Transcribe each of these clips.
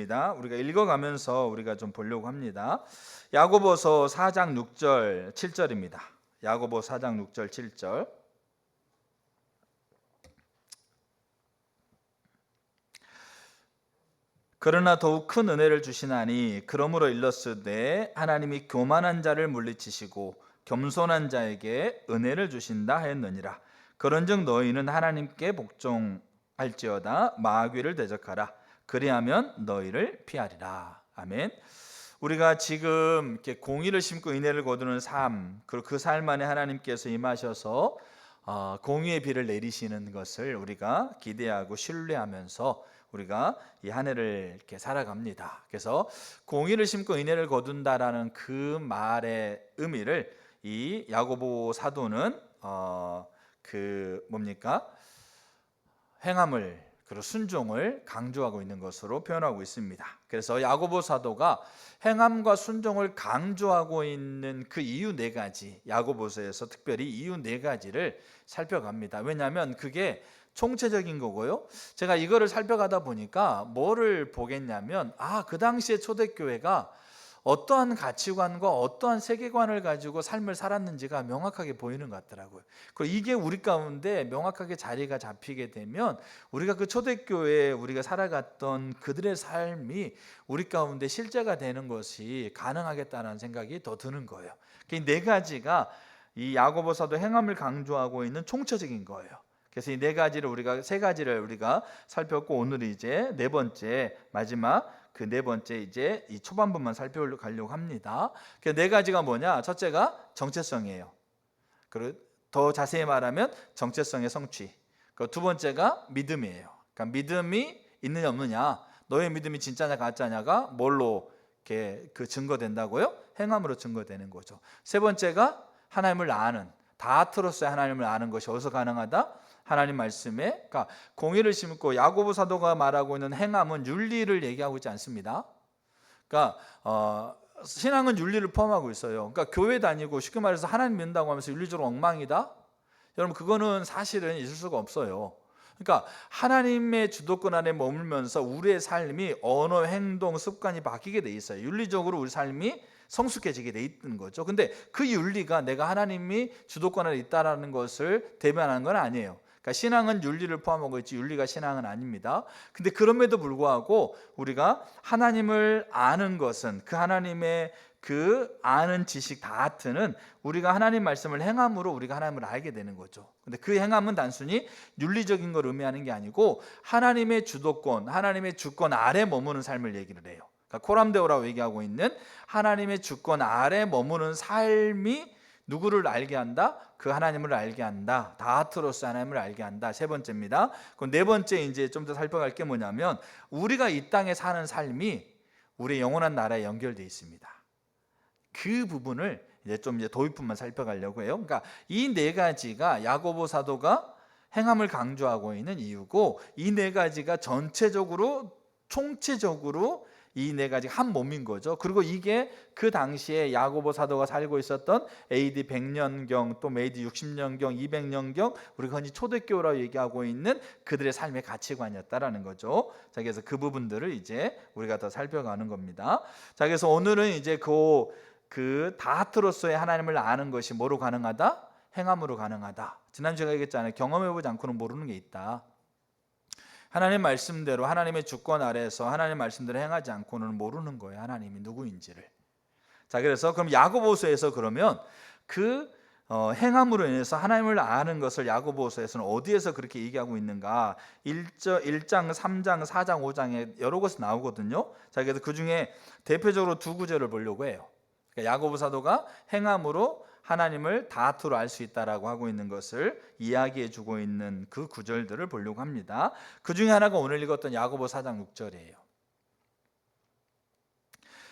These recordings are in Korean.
있습니다. 우리가 읽어가면서 우리가 좀 보려고 합니다. 야고보서 4장 6절 7절입니다. 야고보 4장 6절 7절. 그러나 더욱 큰 은혜를 주시나니 그러므로 일렀으되 하나님이 교만한 자를 물리치시고 겸손한 자에게 은혜를 주신다 하였느니라. 그런즉 너희는 하나님께 복종할지어다 마귀를 대적하라. 그리하면 너희를 피하리라. 아멘. 우리가 지금 이렇게 공의를 심고 인애를 거두는 삶, 그리고 그 삶 안에 하나님께서 임하셔서 공의의 비를 내리시는 것을 우리가 기대하고 신뢰하면서 우리가 이 한 해를 이렇게 살아갑니다. 그래서 공의를 심고 인애를 거둔다라는 그 말의 의미를 이 야고보 사도는 행함을 그리고 순종을 강조하고 있는 것으로 표현하고 있습니다. 그래서 야고보 사도가 행함과 순종을 강조하고 있는 그 이유 네 가지, 야고보서에서 특별히 이유 네 가지를 살펴갑니다. 왜냐하면 그게 총체적인 거고요. 제가 이거를 살펴가다 보니까 뭐를 보겠냐면 그 당시에 초대교회가 어떠한 가치관과 어떠한 세계관을 가지고 삶을 살았는지가 명확하게 보이는 것 같더라고요. 그리고 이게 우리 가운데 명확하게 자리가 잡히게 되면 우리가 그 초대교회에 우리가 살아갔던 그들의 삶이 우리 가운데 실제가 되는 것이 가능하겠다는 생각이 더 드는 거예요. 이 네 가지가 이 야고보서도 행함을 강조하고 있는 총체적인 거예요. 그래서 이 네 가지를 세 가지를 우리가 살폈고 오늘 이제 네 번째 마지막 그 네 번째 이제 이 초반부만 살펴가려고 합니다. 그 네 가지가 뭐냐? 첫째가 정체성이에요. 그리고 더 자세히 말하면 정체성의 성취. 그 두 번째가 믿음이에요. 그러니까 믿음이 있느냐 없느냐, 너의 믿음이 진짜냐 가짜냐가 뭘로 이렇게 그 증거된다고요? 행함으로 증거되는 거죠. 세 번째가 하나님을 아는, 다트로서의 하나님을 아는 것이 어디서 가능하다? 하나님 말씀에, 그러니까 공의를 심고 야고보 사도가 말하고 있는 행함은 윤리를 얘기하고 있지 않습니다. 그러니까 신앙은 윤리를 포함하고 있어요. 그러니까 교회 다니고 쉽게 말해서 하나님 믿는다고 하면서 윤리적으로 엉망이다? 여러분 그거는 사실은 있을 수가 없어요. 그러니까 하나님의 주도권 안에 머물면서 우리의 삶이 언어, 행동, 습관이 바뀌게 돼 있어요. 윤리적으로 우리 삶이 성숙해지게 돼 있는 거죠. 근데 그 윤리가 내가 하나님이 주도권 안에 있다라는 것을 대변하는 건 아니에요. 그러니까 신앙은 윤리를 포함하고 있지 윤리가 신앙은 아닙니다. 근데 그럼에도 불구하고 우리가 하나님을 아는 것은 그 하나님의 그 아는 지식 다트는 우리가 하나님 말씀을 행함으로 우리가 하나님을 알게 되는 거죠. 근데 그 행함은 단순히 윤리적인 걸 의미하는 게 아니고 하나님의 주도권, 하나님의 주권 아래 머무는 삶을 얘기를 해요. 그러니까 코람데오라고 얘기하고 있는 하나님의 주권 아래 머무는 삶이 누구를 알게 한다? 그 하나님을 알게 한다. 다트로스 하나님을 알게 한다. 세 번째입니다. 그럼 네 번째 이제 좀 더 살펴갈 게 뭐냐면 우리가 이 땅에 사는 삶이 우리의 영원한 나라에 연결되어 있습니다. 그 부분을 이제 도입부만 살펴가려고 해요. 그러니까 이 네 가지가 야고보 사도가 행함을 강조하고 있는 이유고 이 네 가지가 전체적으로 총체적으로 이 네 가지 한 몸인 거죠. 그리고 이게 그 당시에 야고보 사도가 살고 있었던 AD 100년경 또 AD 60년경 200년경 우리가 흔히 초대교회라고 얘기하고 있는 그들의 삶의 가치관이었다라는 거죠. 자, 그래서 그 부분들을 이제 우리가 더 살펴가는 겁니다. 자, 그래서 오늘은 이제 그 다트로서의 하나님을 아는 것이 뭐로 가능하다? 행함으로 가능하다. 지난주에 제가 얘기했잖아요. 경험해보지 않고는 모르는 게 있다. 하나님 말씀대로 하나님의 주권 아래에서 하나님 말씀대로 행하지 않고는 모르는 거예요. 하나님이 누구인지를. 자, 그래서 그럼 야고보서에서 그러면 그 행함으로 인해서 하나님을 아는 것을 야고보서에서는 어디에서 그렇게 얘기하고 있는가? 1장, 3장, 4장, 5장에 여러 곳에 나오거든요. 자, 그래서 그 중에 대표적으로 두 구절을 보려고 해요. 그러니까 야고보 사도가 행함으로 하나님을 다트로 알 수 있다라고 하고 있는 것을 이야기해 주고 있는 그 구절들을 보려고 합니다. 그 중에 하나가 오늘 읽었던 야고보 4장 6절이에요.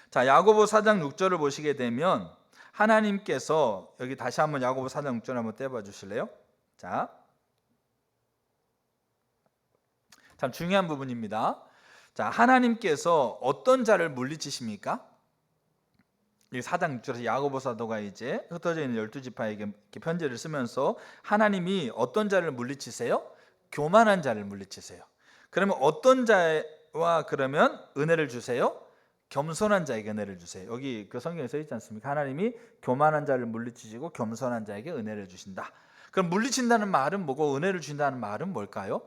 자, 야고보 4장 6절을 보시게 되면 하나님께서 여기 다시 한번 야고보 4장 6절 한번 떼봐 주실래요? 자, 참 중요한 부분입니다. 자, 하나님께서 어떤 자를 물리치십니까? 이 4장 6절에서 야고보 사도가 이제 흩어져 있는 12지파에게 편지를 쓰면서 하나님이 어떤 자를 물리치세요? 교만한 자를 물리치세요. 그러면 어떤 자의 그러면 은혜를 주세요. 겸손한 자에게 은혜를 주세요. 여기 그 성경에 써 있지 않습니까? 하나님이 교만한 자를 물리치시고 겸손한 자에게 은혜를 주신다. 그럼 물리친다는 말은 뭐고 은혜를 주신다는 말은 뭘까요?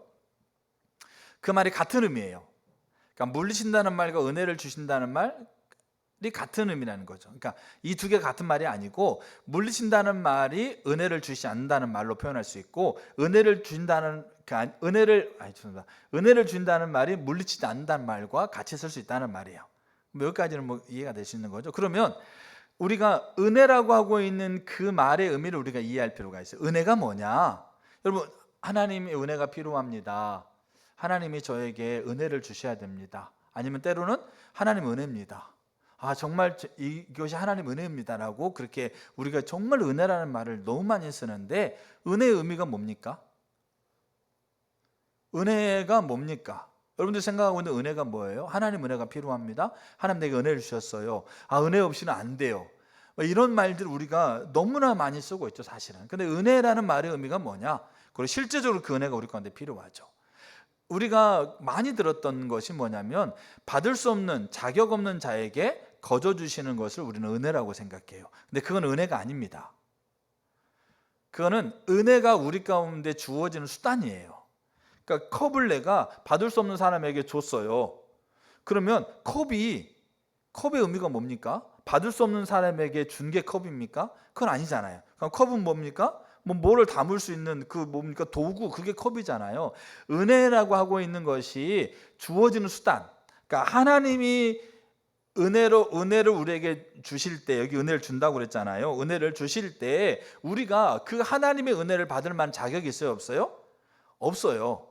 그 말이 같은 의미예요. 그러니까 물리친다는 말과 은혜를 주신다는 말이 같은 의미라는 거죠. 그러니까 이 두 개 같은 말이 아니고 물리친다는 말이 은혜를 주시지 않는다는 말로 표현할 수 있고 은혜를 준다는 은혜를 준다는 말이 물리치지 않는다는 말과 같이 쓸 수 있다는 말이에요. 여기까지는 이해가 될 수 있는 거죠. 그러면 우리가 은혜라고 하고 있는 그 말의 의미를 우리가 이해할 필요가 있어요. 은혜가 뭐냐? 여러분, 하나님의 은혜가 필요합니다. 하나님이 저에게 은혜를 주셔야 됩니다. 아니면 때로는 하나님 은혜입니다. 정말 이것이 하나님 은혜입니다라고 그렇게 우리가 정말 은혜라는 말을 너무 많이 쓰는데 은혜의 의미가 뭡니까? 은혜가 뭡니까? 여러분들 생각하고 있는 은혜가 뭐예요? 하나님 은혜가 필요합니다. 하나님 내게 은혜를 주셨어요. 은혜 없이는 안 돼요. 이런 말들 우리가 너무나 많이 쓰고 있죠, 사실은. 근데 은혜라는 말의 의미가 뭐냐? 그리고 실제적으로 그 은혜가 우리 가운데 필요하죠. 우리가 많이 들었던 것이 뭐냐면 받을 수 없는 자격 없는 자에게 거저 주시는 것을 우리는 은혜라고 생각해요. 근데 그건 은혜가 아닙니다. 그거는 은혜가 우리 가운데 주어지는 수단이에요. 그러니까 컵을 내가 받을 수 없는 사람에게 줬어요. 그러면 컵의 의미가 뭡니까? 받을 수 없는 사람에게 준 게 컵입니까? 그건 아니잖아요. 그럼 컵은 뭡니까? 뭐를 담을 수 있는 뭡니까? 도구, 그게 컵이잖아요. 은혜라고 하고 있는 것이 주어지는 수단. 그러니까 하나님이 은혜를 우리에게 주실 때, 여기 은혜를 준다고 그랬잖아요. 은혜를 주실 때 우리가 그 하나님의 은혜를 받을 만한 자격이 있어요, 없어요? 없어요.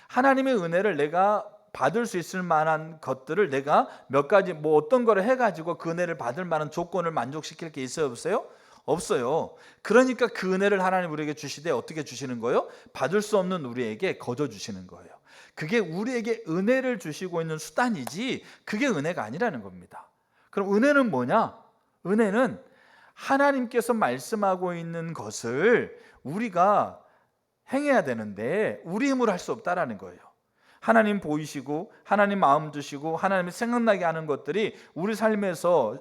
하나님의 은혜를 내가 받을 수 있을 만한 것들을 내가 몇 가지 어떤 거를 해가지고 그 은혜를 받을 만한 조건을 만족시킬 게 있어요, 없어요? 없어요. 그러니까 그 은혜를 하나님 우리에게 주시되 어떻게 주시는 거예요? 받을 수 없는 우리에게 거저 주시는 거예요. 그게 우리에게 은혜를 주시고 있는 수단이지 그게 은혜가 아니라는 겁니다. 그럼 은혜는 뭐냐? 은혜는 하나님께서 말씀하고 있는 것을 우리가 행해야 되는데 우리 힘으로 할 수 없다라는 거예요. 하나님 보이시고 하나님 마음 주시고 하나님이 생각나게 하는 것들이 우리 삶에서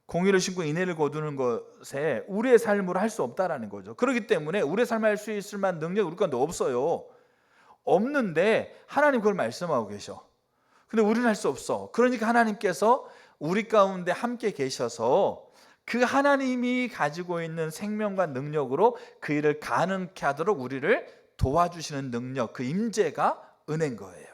공의를 신고 인애를 거두는 것에 우리의 삶으로 할 수 없다라는 거죠. 그렇기 때문에 우리의 삶에 할 수 있을 만한 능력이 우리 가운데 없어요. 없는데 하나님 그걸 말씀하고 계셔. 근데 우리는 할 수 없어. 그러니까 하나님께서 우리 가운데 함께 계셔서 그 하나님이 가지고 있는 생명과 능력으로 그 일을 가능케 하도록 우리를 도와주시는 능력, 그 임재가 은혜인 거예요.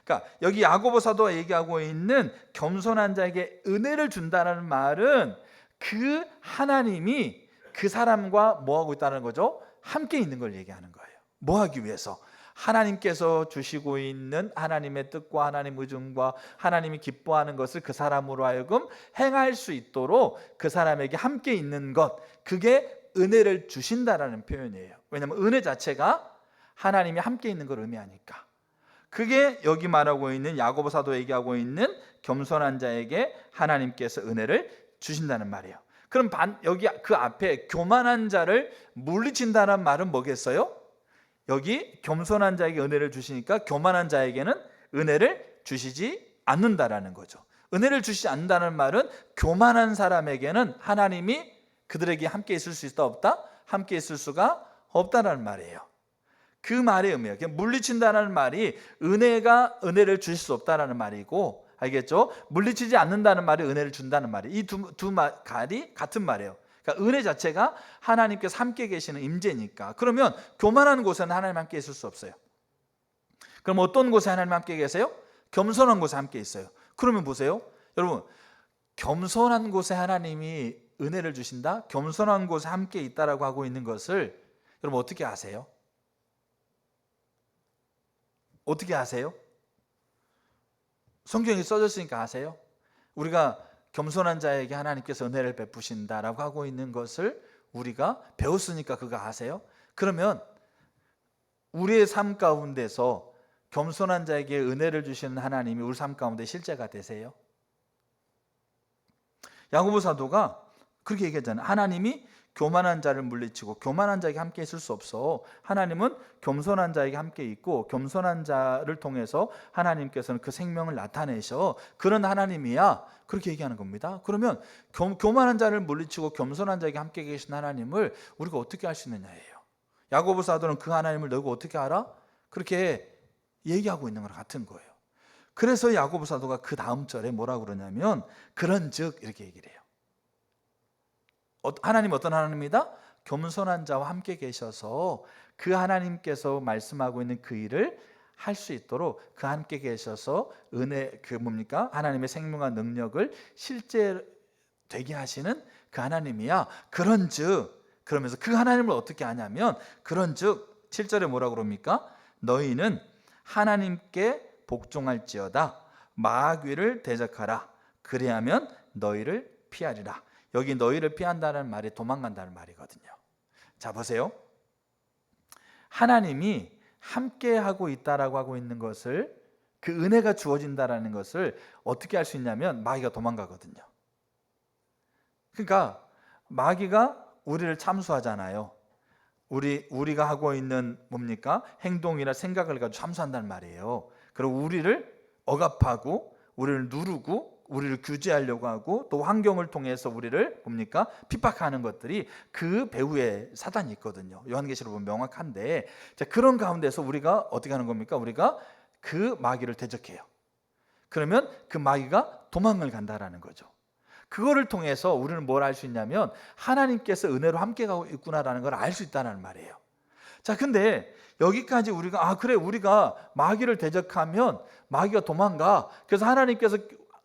그러니까 여기 야고보 사도가 얘기하고 있는 겸손한 자에게 은혜를 준다는 말은 그 하나님이 그 사람과 뭐 하고 있다는 거죠? 함께 있는 걸 얘기하는 거예요. 뭐 하기 위해서? 하나님께서 주시고 있는 하나님의 뜻과 하나님의 의중과 하나님이 기뻐하는 것을 그 사람으로 하여금 행할 수 있도록 그 사람에게 함께 있는 것, 그게 은혜를 주신다라는 표현이에요. 왜냐하면 은혜 자체가 하나님이 함께 있는 걸 의미하니까. 그게 여기 말하고 있는 야고보 사도 얘기하고 있는 겸손한 자에게 하나님께서 은혜를 주신다는 말이에요. 그럼 여기 그 앞에 교만한 자를 물리친다는 말은 뭐겠어요? 여기 겸손한 자에게 은혜를 주시니까 교만한 자에게는 은혜를 주시지 않는다라는 거죠. 은혜를 주시지 않는다는 말은 교만한 사람에게는 하나님이 그들에게 함께 있을 수 있다 없다? 함께 있을 수가 없다라는 말이에요. 그 말의 의미예요. 물리친다는 말이 은혜를 주실 수 없다라는 말이고, 알겠죠? 물리치지 않는다는 말이 은혜를 준다는 말이에요. 이 두 말이 같은 말이에요. 그러니까 은혜 자체가 하나님께서 함께 계시는 임재니까. 그러면 교만한 곳에는 하나님 함께 있을 수 없어요. 그럼 어떤 곳에 하나님 함께 계세요? 겸손한 곳에 함께 있어요. 그러면 보세요, 여러분, 겸손한 곳에 하나님이 은혜를 주신다? 겸손한 곳에 함께 있다라고 하고 있는 것을 여러분 어떻게 아세요? 어떻게 아세요? 성경에 써졌으니까 아세요? 우리가 겸손한 자에게 하나님께서 은혜를 베푸신다라고 하고 있는 것을 우리가 배웠으니까 그거 아세요? 그러면 우리의 삶 가운데서 겸손한 자에게 은혜를 주시는 하나님이 우리 삶 가운데 실제가 되세요? 야고보 사도가 그렇게 얘기했잖아요. 하나님이 교만한 자를 물리치고 교만한 자에게 함께 있을 수 없어. 하나님은 겸손한 자에게 함께 있고 겸손한 자를 통해서 하나님께서는 그 생명을 나타내셔. 그런 하나님이야. 그렇게 얘기하는 겁니다. 그러면 교만한 자를 물리치고 겸손한 자에게 함께 계신 하나님을 우리가 어떻게 알 수 있느냐예요. 야고보 사도는 그 하나님을 너희가 어떻게 알아? 그렇게 얘기하고 있는 것 같은 거예요. 그래서 야고보 사도가 그 다음 절에 뭐라고 그러냐면 그런즉 이렇게 얘기를 해요. 하나님 어떤 하나님이다? 겸손한 자와 함께 계셔서 그 하나님께서 말씀하고 있는 그 일을 할 수 있도록 그 함께 계셔서 은혜 그 뭡니까? 하나님의 생명과 능력을 실제 되게 하시는 그 하나님이야. 그런즉 그러면서 그 하나님을 어떻게 하냐면 그런즉 7절에 뭐라고 그럽니까? 너희는 하나님께 복종할지어다 마귀를 대적하라 그리하면 너희를 피하리라. 여기 너희를 피한다는 말이 도망간다는 말이거든요. 자 보세요. 하나님이 함께 하고 있다라고 하고 있는 것을 그 은혜가 주어진다라는 것을 어떻게 알 수 있냐면 마귀가 도망가거든요. 그러니까 마귀가 우리를 참수하잖아요. 우리가 하고 있는 뭡니까? 행동이나 생각을 가지고 참수한다는 말이에요. 그리고 우리를 억압하고 우리를 누르고 우리를 규제하려고 하고 또 환경을 통해서 우리를 뭡니까? 핍박하는 것들이 그 배후에 사단이 있거든요. 요한계시록 보면 명확한데 자, 그런 가운데서 우리가 어떻게 하는 겁니까? 우리가 그 마귀를 대적해요. 그러면 그 마귀가 도망을 간다라는 거죠. 그거를 통해서 우리는 뭘 알 수 있냐면 하나님께서 은혜로 함께 가고 있구나라는 걸 알 수 있다는 말이에요. 자, 근데 여기까지 우리가 그래 우리가 마귀를 대적하면 마귀가 도망가. 그래서 하나님께서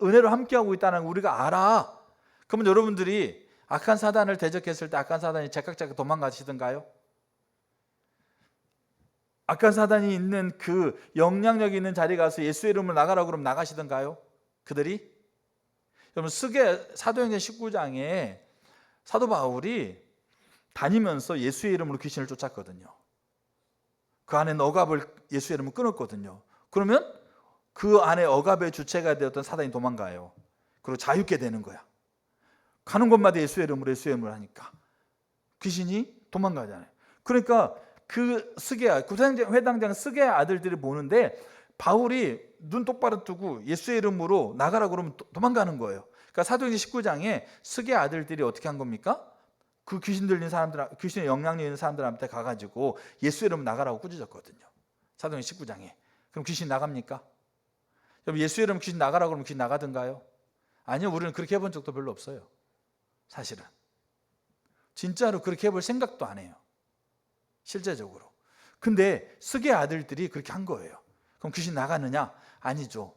은혜로 함께하고 있다는 걸 우리가 알아. 그러면 여러분들이 악한 사단을 대적했을 때 악한 사단이 제깍제깍 도망가시던가요? 악한 사단이 있는 그 영향력 있는 자리에 가서 예수의 이름으로 나가라고 그러면 나가시던가요? 그들이? 여러분 사도행전 19장에 사도 바울이 다니면서 예수의 이름으로 귀신을 쫓았거든요. 그 안에 억압을 예수의 이름으로 끊었거든요. 그러면 그 안에 억압의 주체가 되었던 사단이 도망가요. 그리고 자유케 되는 거야. 가는 곳마다 예수의 이름으로 하니까 귀신이 도망가잖아요. 그러니까 그 회당장 스게야 아들들이 보는데 바울이 눈 똑바로 뜨고 예수의 이름으로 나가라 그러면 도망가는 거예요. 그러니까 사도행전 19장에 스게야 아들들이 어떻게 한 겁니까? 그 귀신 들린 사람들, 귀신의 영향력 있는 사람들한테 가가지고 예수의 이름 나가라고 꾸짖었거든요. 사도행전 19장에. 그럼 귀신 나갑니까? 예수의 이름 귀신 나가라고 그러면 귀신 나가던가요? 아니요, 우리는 그렇게 해본 적도 별로 없어요. 사실은 진짜로 그렇게 해볼 생각도 안 해요. 실제적으로. 근데 스게 아들들이 그렇게 한 거예요. 그럼 귀신 나가느냐? 아니죠.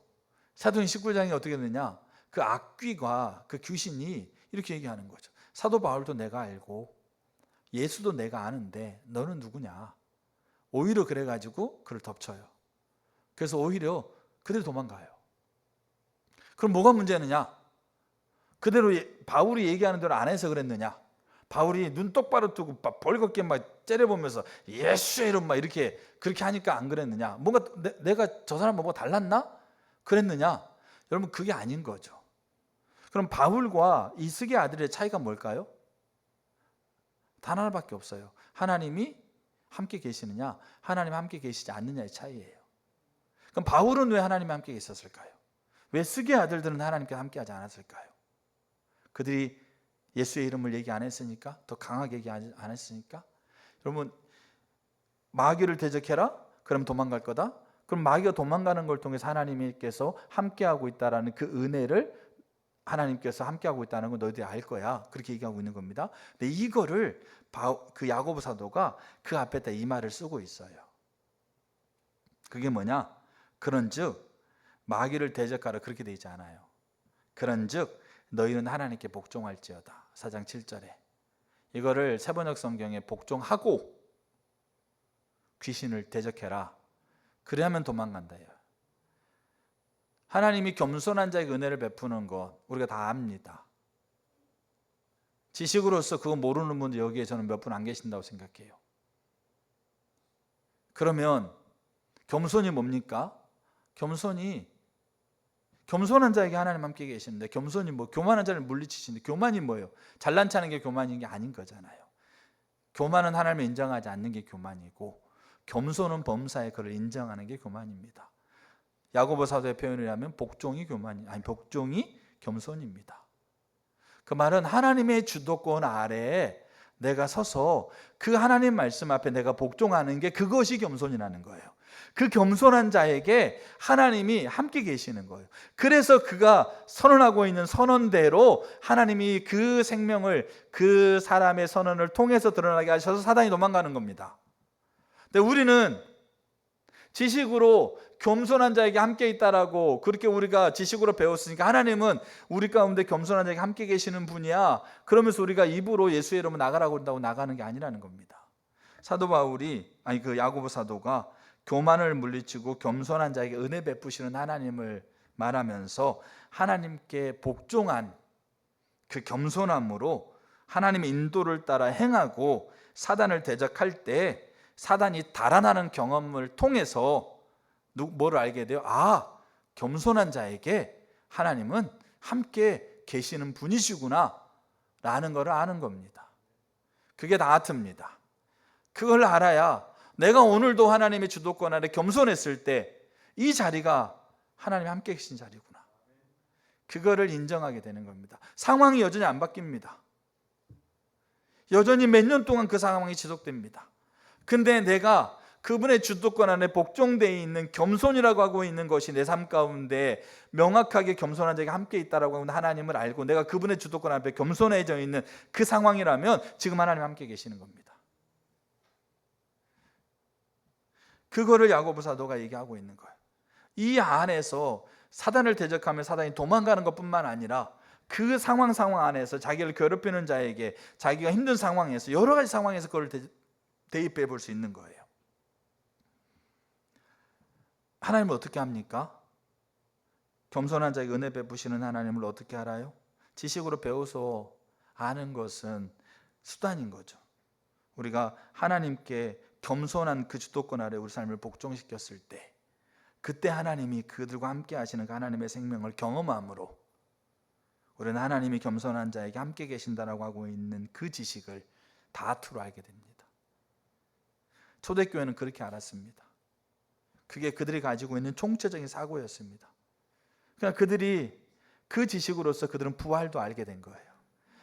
사도행전 19장이 어떻게 되느냐? 그 악귀가 그 귀신이 이렇게 얘기하는 거죠. 사도 바울도 내가 알고 예수도 내가 아는데 너는 누구냐? 오히려 그래가지고 그를 덮쳐요. 그래서 오히려 그대로 도망가요. 그럼 뭐가 문제느냐? 그대로 바울이 얘기하는 대로 안 해서 그랬느냐? 바울이 눈 똑바로 뜨고 벌겋게 막 째려보면서 예수의 이름 막 이렇게 그렇게 하니까 안 그랬느냐? 뭔가 내가 저 사람 뭐가 달랐나? 그랬느냐? 여러분 그게 아닌 거죠. 그럼 바울과 이 스게 아들의 차이가 뭘까요? 단 하나밖에 없어요. 하나님이 함께 계시느냐, 하나님 함께 계시지 않느냐의 차이예요. 그럼 바울은 왜 하나님과 함께 있었을까요? 왜 스게 아들들은 하나님과 함께하지 않았을까요? 그들이 예수의 이름을 얘기 안 했으니까? 더 강하게 얘기 안 했으니까? 여러분 마귀를 대적해라? 그럼 도망갈 거다? 그럼 마귀가 도망가는 걸 통해서 하나님께서 함께하고 있다는 그 은혜를 하나님께서 함께하고 있다는 걸 너희들이 알 거야. 그렇게 얘기하고 있는 겁니다. 근데 이거를 그 야고보 사도가 그 앞에다 이 말을 쓰고 있어요. 그게 뭐냐? 그런즉 마귀를 대적하라 그렇게 되어 있지 않아요. 그런즉 너희는 하나님께 복종할지어다. 4장 7절에 이거를 세번역 성경에 복종하고 귀신을 대적해라. 그래야만 도망간다요. 하나님이 겸손한 자에게 은혜를 베푸는 것 우리가 다 압니다. 지식으로서 그거 모르는 분들 여기에 저는 몇 분 안 계신다고 생각해요. 그러면 겸손이 뭡니까? 겸손이 겸손한 자에게 하나님 함께 계시는데, 겸손이 뭐 교만한 자를 물리치시는데, 교만이 뭐예요? 잘난 체하는 게 교만인 게 아닌 거잖아요. 교만은 하나님을 인정하지 않는 게 교만이고, 겸손은 범사에 그를 인정하는 게 교만입니다. 야고보 사도의 표현이라면 복종이 겸손입니다. 그 말은 하나님의 주도권 아래에 내가 서서 그 하나님 말씀 앞에 내가 복종하는 게, 그것이 겸손이라는 거예요. 그 겸손한 자에게 하나님이 함께 계시는 거예요. 그래서 그가 선언하고 있는 선언대로 하나님이 그 생명을, 그 사람의 선언을 통해서 드러나게 하셔서 사단이 도망가는 겁니다. 근데 우리는 지식으로 겸손한 자에게 함께 있다라고 그렇게 우리가 지식으로 배웠으니까, 하나님은 우리 가운데 겸손한 자에게 함께 계시는 분이야, 그러면서 우리가 입으로 예수의 이름으로 나가라고 한다고 나가는 게 아니라는 겁니다. 사도 바울이, 야고보 사도가 교만을 물리치고 겸손한 자에게 은혜 베푸시는 하나님을 말하면서 하나님께 복종한 그 겸손함으로 하나님의 인도를 따라 행하고 사단을 대적할 때 사단이 달아나는 경험을 통해서 뭐를 알게 돼요? 겸손한 자에게 하나님은 함께 계시는 분이시구나 라는 것을 아는 겁니다. 그게 다트입니다. 그걸 알아야 내가 오늘도 하나님의 주도권 아래 겸손했을 때 이 자리가 하나님이 함께 계신 자리구나, 그거를 인정하게 되는 겁니다. 상황이 여전히 안 바뀝니다. 여전히 몇 년 동안 그 상황이 지속됩니다. 근데 내가 그분의 주도권 안에 복종되어 있는 겸손이라고 하고 있는 것이 내 삶 가운데 명확하게 겸손한 자에게 함께 있다라고 하는 하나님을 알고 내가 그분의 주도권 앞에 겸손해져 있는 그 상황이라면 지금 하나님 함께 계시는 겁니다. 그거를 야고보 사도가 얘기하고 있는 거예요. 이 안에서 사단을 대적하면 사단이 도망가는 것뿐만 아니라 그 상황 안에서 자기를 괴롭히는 자에게 자기가 힘든 상황에서, 여러 가지 상황에서 그걸 대입해 볼 수 있는 거예요. 하나님을 어떻게 합니까? 겸손한 자에게 은혜 베푸시는 하나님을 어떻게 알아요? 지식으로 배워서 아는 것은 수단인 거죠. 우리가 하나님께 겸손한 그 주도권 아래 우리 삶을 복종시켰을 때, 그때 하나님이 그들과 함께 하시는 그 하나님의 생명을 경험함으로 우리는 하나님이 겸손한 자에게 함께 계신다라고 하고 있는 그 지식을 다투로 알게 됩니다. 초대교회는 그렇게 알았습니다. 그게 그들이 가지고 있는 총체적인 사고였습니다. 그러니까 그들이 그 지식으로서 그들은 부활도 알게 된 거예요.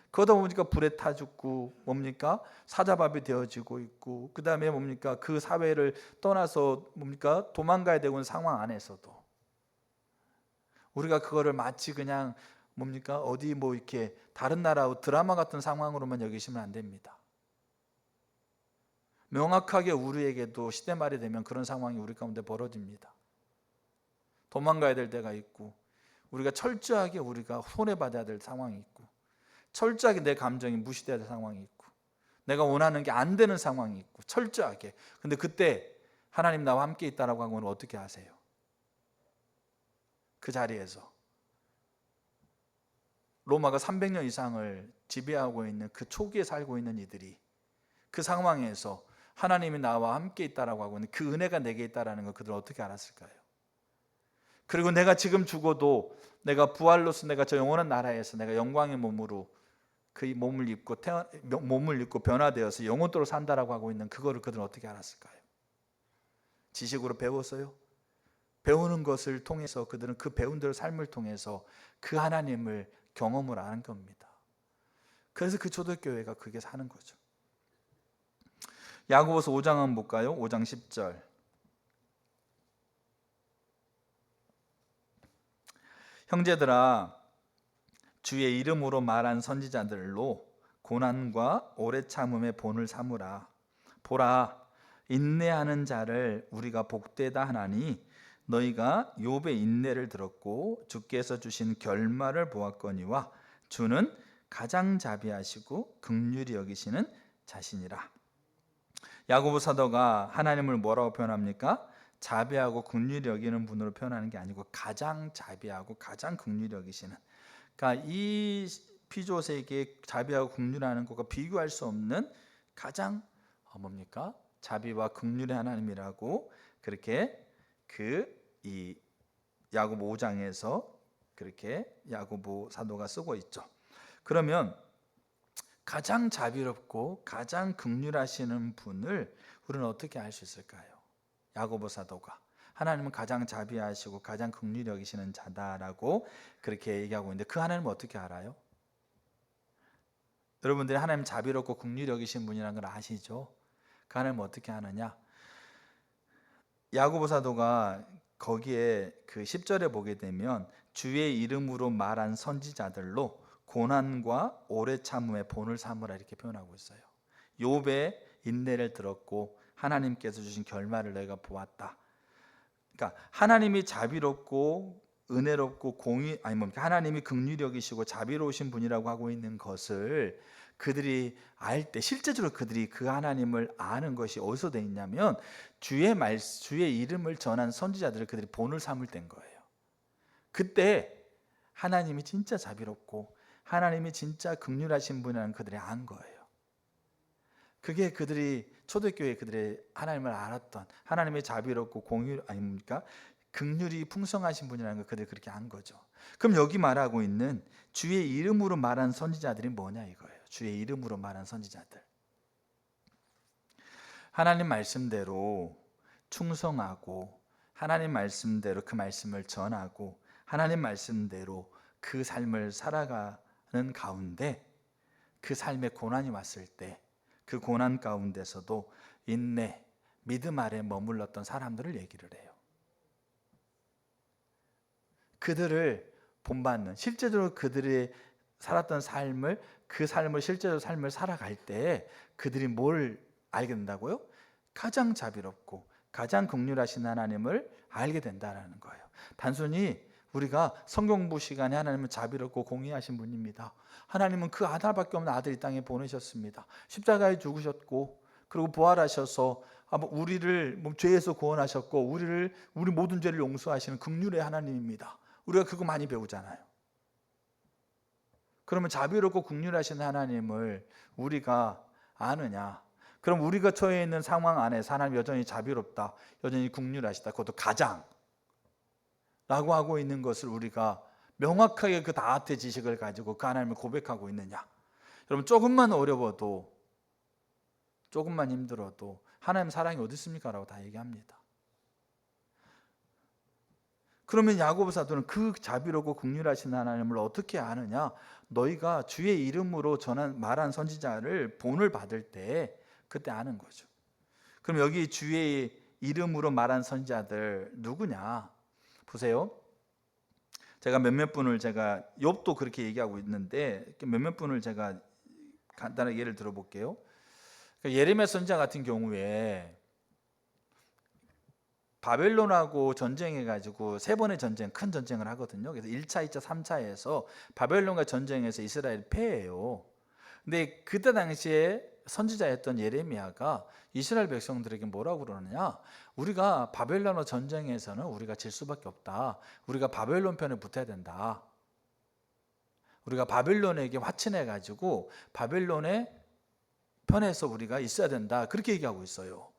그러다 보니까 불에 타 죽고 뭡니까? 사자밥이 되어지고 있고, 그 다음에 뭡니까? 그 사회를 떠나서 뭡니까? 도망가야 되는 상황 안에서도 우리가 그거를 마치 그냥 뭡니까? 어디 뭐 이렇게 다른 나라 드라마 같은 상황으로만 여기시면 안 됩니다. 명확하게 우리에게도 시대 말이 되면 그런 상황이 우리 가운데 벌어집니다. 도망가야 될 때가 있고, 우리가 철저하게 우리가 손해받아야 될 상황이 있고, 철저하게 내 감정이 무시돼야 될 상황이 있고, 내가 원하는 게 안 되는 상황이 있고, 철저하게. 근데 그때 하나님 나와 함께 있다라고 하면 어떻게 하세요? 그 자리에서 로마가 300년 이상을 지배하고 있는 그 초기에 살고 있는 이들이 그 상황에서 하나님이 나와 함께 있다라고 하고 있는 그 은혜가 내게 있다라는 걸 그들은 어떻게 알았을까요? 그리고 내가 지금 죽어도 내가 부활로서 내가 저 영원한 나라에서 내가 영광의 몸으로 그 몸을 입고 변화되어서 영원토록 산다라고 하고 있는 그거를 그들은 어떻게 알았을까요? 지식으로 배웠어요? 배우는 것을 통해서 그들은 그 배운 대로 삶을 통해서 그 하나님을 경험을 하는 겁니다. 그래서 그 초대교회가 그게 사는 거죠. 야고보서 5장 한번 볼까요? 5장 10절. 형제들아, 주의 이름으로 말한 선지자들로 고난과 오래 참음의 본을 삼으라. 보라, 인내하는 자를 우리가 복되다 하나니 너희가 욥의 인내를 들었고 주께서 주신 결말을 보았거니와 주는 가장 자비하시고 긍휼히 여기시는 자신이라. 야고보 사도가 하나님을 뭐라고 표현합니까? 자비하고 긍휼히 여기는 분으로 표현하는 게 아니고 가장 자비하고 가장 긍휼히 여기시는. 그러니까 이 피조세계에 자비하고 긍휼하는 것과 비교할 수 없는 가장 뭡니까? 자비와 긍휼의 하나님이라고 그렇게 이 야고보 5장에서 그렇게 야고보 사도가 쓰고 있죠. 그러면 가장 자비롭고 가장 긍휼하시는 분을 우리는 어떻게 알 수 있을까요? 야고보 사도가 하나님은 가장 자비하시고 가장 긍휼히 여기시는 자다라고 그렇게 얘기하고 있는데 그 하나님은 어떻게 알아요? 여러분들이 하나님 자비롭고 긍휼히 여기신 분이라는 걸 아시죠? 그 하나님은 어떻게 아느냐? 야고보 사도가 거기에 그 10절에 보게 되면 주의 이름으로 말한 선지자들로 고난과 오래 참음의 본을 삼으라 이렇게 표현하고 있어요. 욥의 인내를 들었고 하나님께서 주신 결말을 내가 보았다. 그러니까 하나님이 자비롭고 은혜롭고 하나님이 긍휼히 여기시고 자비로우신 분이라고 하고 있는 것을 그들이 알 때 실제적으로 그들이 그 하나님을 아는 것이 어디서 돼 있냐면 주의 이름을 전한 선지자들을 그들이 본을 삼을 때인 거예요. 그때 하나님이 진짜 자비롭고 하나님이 진짜 긍휼하신 분이라는 그들이 안 거예요. 그게 그들이 초대교회 그들의 하나님을 알았던 하나님의 자비롭고 긍휼이 풍성하신 분이라는 걸 그들이 그렇게 안 거죠. 그럼 여기 말하고 있는 주의 이름으로 말한 선지자들이 뭐냐 이거예요. 주의 이름으로 말한 선지자들. 하나님 말씀대로 충성하고 하나님 말씀대로 그 말씀을 전하고 하나님 말씀대로 그 삶을 살아가는 가운데 그 삶에 고난이 왔을 때 그 고난 가운데서도 인내, 믿음 아래 머물렀던 사람들을 얘기를 해요. 그들을 본받는 실제적으로 그들이 살았던 삶을 그 삶을 실제로 삶을 살아갈 때 그들이 뭘 알게 된다고요? 가장 자비롭고 가장 긍휼하신 하나님을 알게 된다는 거예요. 단순히 우리가 성경 공부 시간에 하나님은 자비롭고 공의하신 분입니다. 하나님은 그 아들밖에 없는 아들 이 땅에 보내셨습니다. 십자가에 죽으셨고 그리고 부활하셔서 우리를 죄에서 구원하셨고 우리 모든 죄를 용서하시는 긍휼의 하나님입니다. 우리가 그거 많이 배우잖아요. 그러면 자비롭고 긍휼하신 하나님을 우리가 아느냐? 그럼 우리가 처해 있는 상황 안에서 하나님 여전히 자비롭다, 여전히 긍휼하시다, 그것도 가장 라고 하고 있는 것을 우리가 명확하게 그 다한테 지식을 가지고 그 하나님을 고백하고 있느냐? 여러분 조금만 어려워도 조금만 힘들어도 하나님 사랑이 어디 있습니까? 라고 다 얘기합니다. 그러면 야고보 사도는 그 자비롭고 긍휼하신 하나님을 어떻게 아느냐? 너희가 주의 이름으로 말한 선지자를 본을 받을 때 그때 아는 거죠. 그럼 여기 주의 이름으로 말한 선지자들 누구냐? 보세요. 제가 몇몇 분을 욥도 그렇게 얘기하고 있는데 몇몇 분을 제가 간단하게 예를 들어볼게요. 예레미야 선지자 같은 경우에 바벨론하고 전쟁해가지고 세 번의 큰 전쟁을 하거든요. 그래서 1차, 2차, 3차에서 바벨론과 전쟁에서 이스라엘이 패해요. 근데 그때 당시에 선지자였던 예레미야가 이스라엘 백성들에게 뭐라고 그러느냐? 우리가 바벨론과 전쟁에서는 우리가 질 수밖에 없다. 우리가 바벨론 편에 붙어야 된다. 우리가 바벨론에게 화친해가지고 바벨론의 편에서 우리가 있어야 된다. 그렇게 얘기하고 있어요.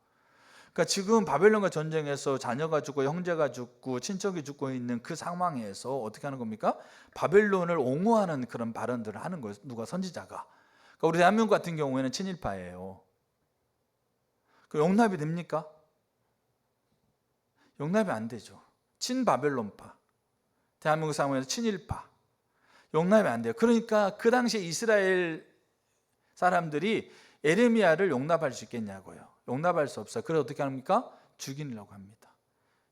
그러니까 지금 바벨론과 전쟁에서 자녀가 죽고 형제가 죽고 친척이 죽고 있는 그 상황에서 어떻게 하는 겁니까? 바벨론을 옹호하는 그런 발언들을 하는 거예요. 누가 선지자가. 그러니까 우리 대한민국 같은 경우에는 친일파예요. 그 용납이 됩니까? 용납이 안 되죠. 친바벨론파. 대한민국 상황에서 친일파. 용납이 안 돼요. 그러니까 그 당시에 이스라엘 사람들이 예레미야를 용납할 수 있겠냐고요. 용납할 수 없어요. 그래서 어떻게 합니까? 죽이려고 합니다.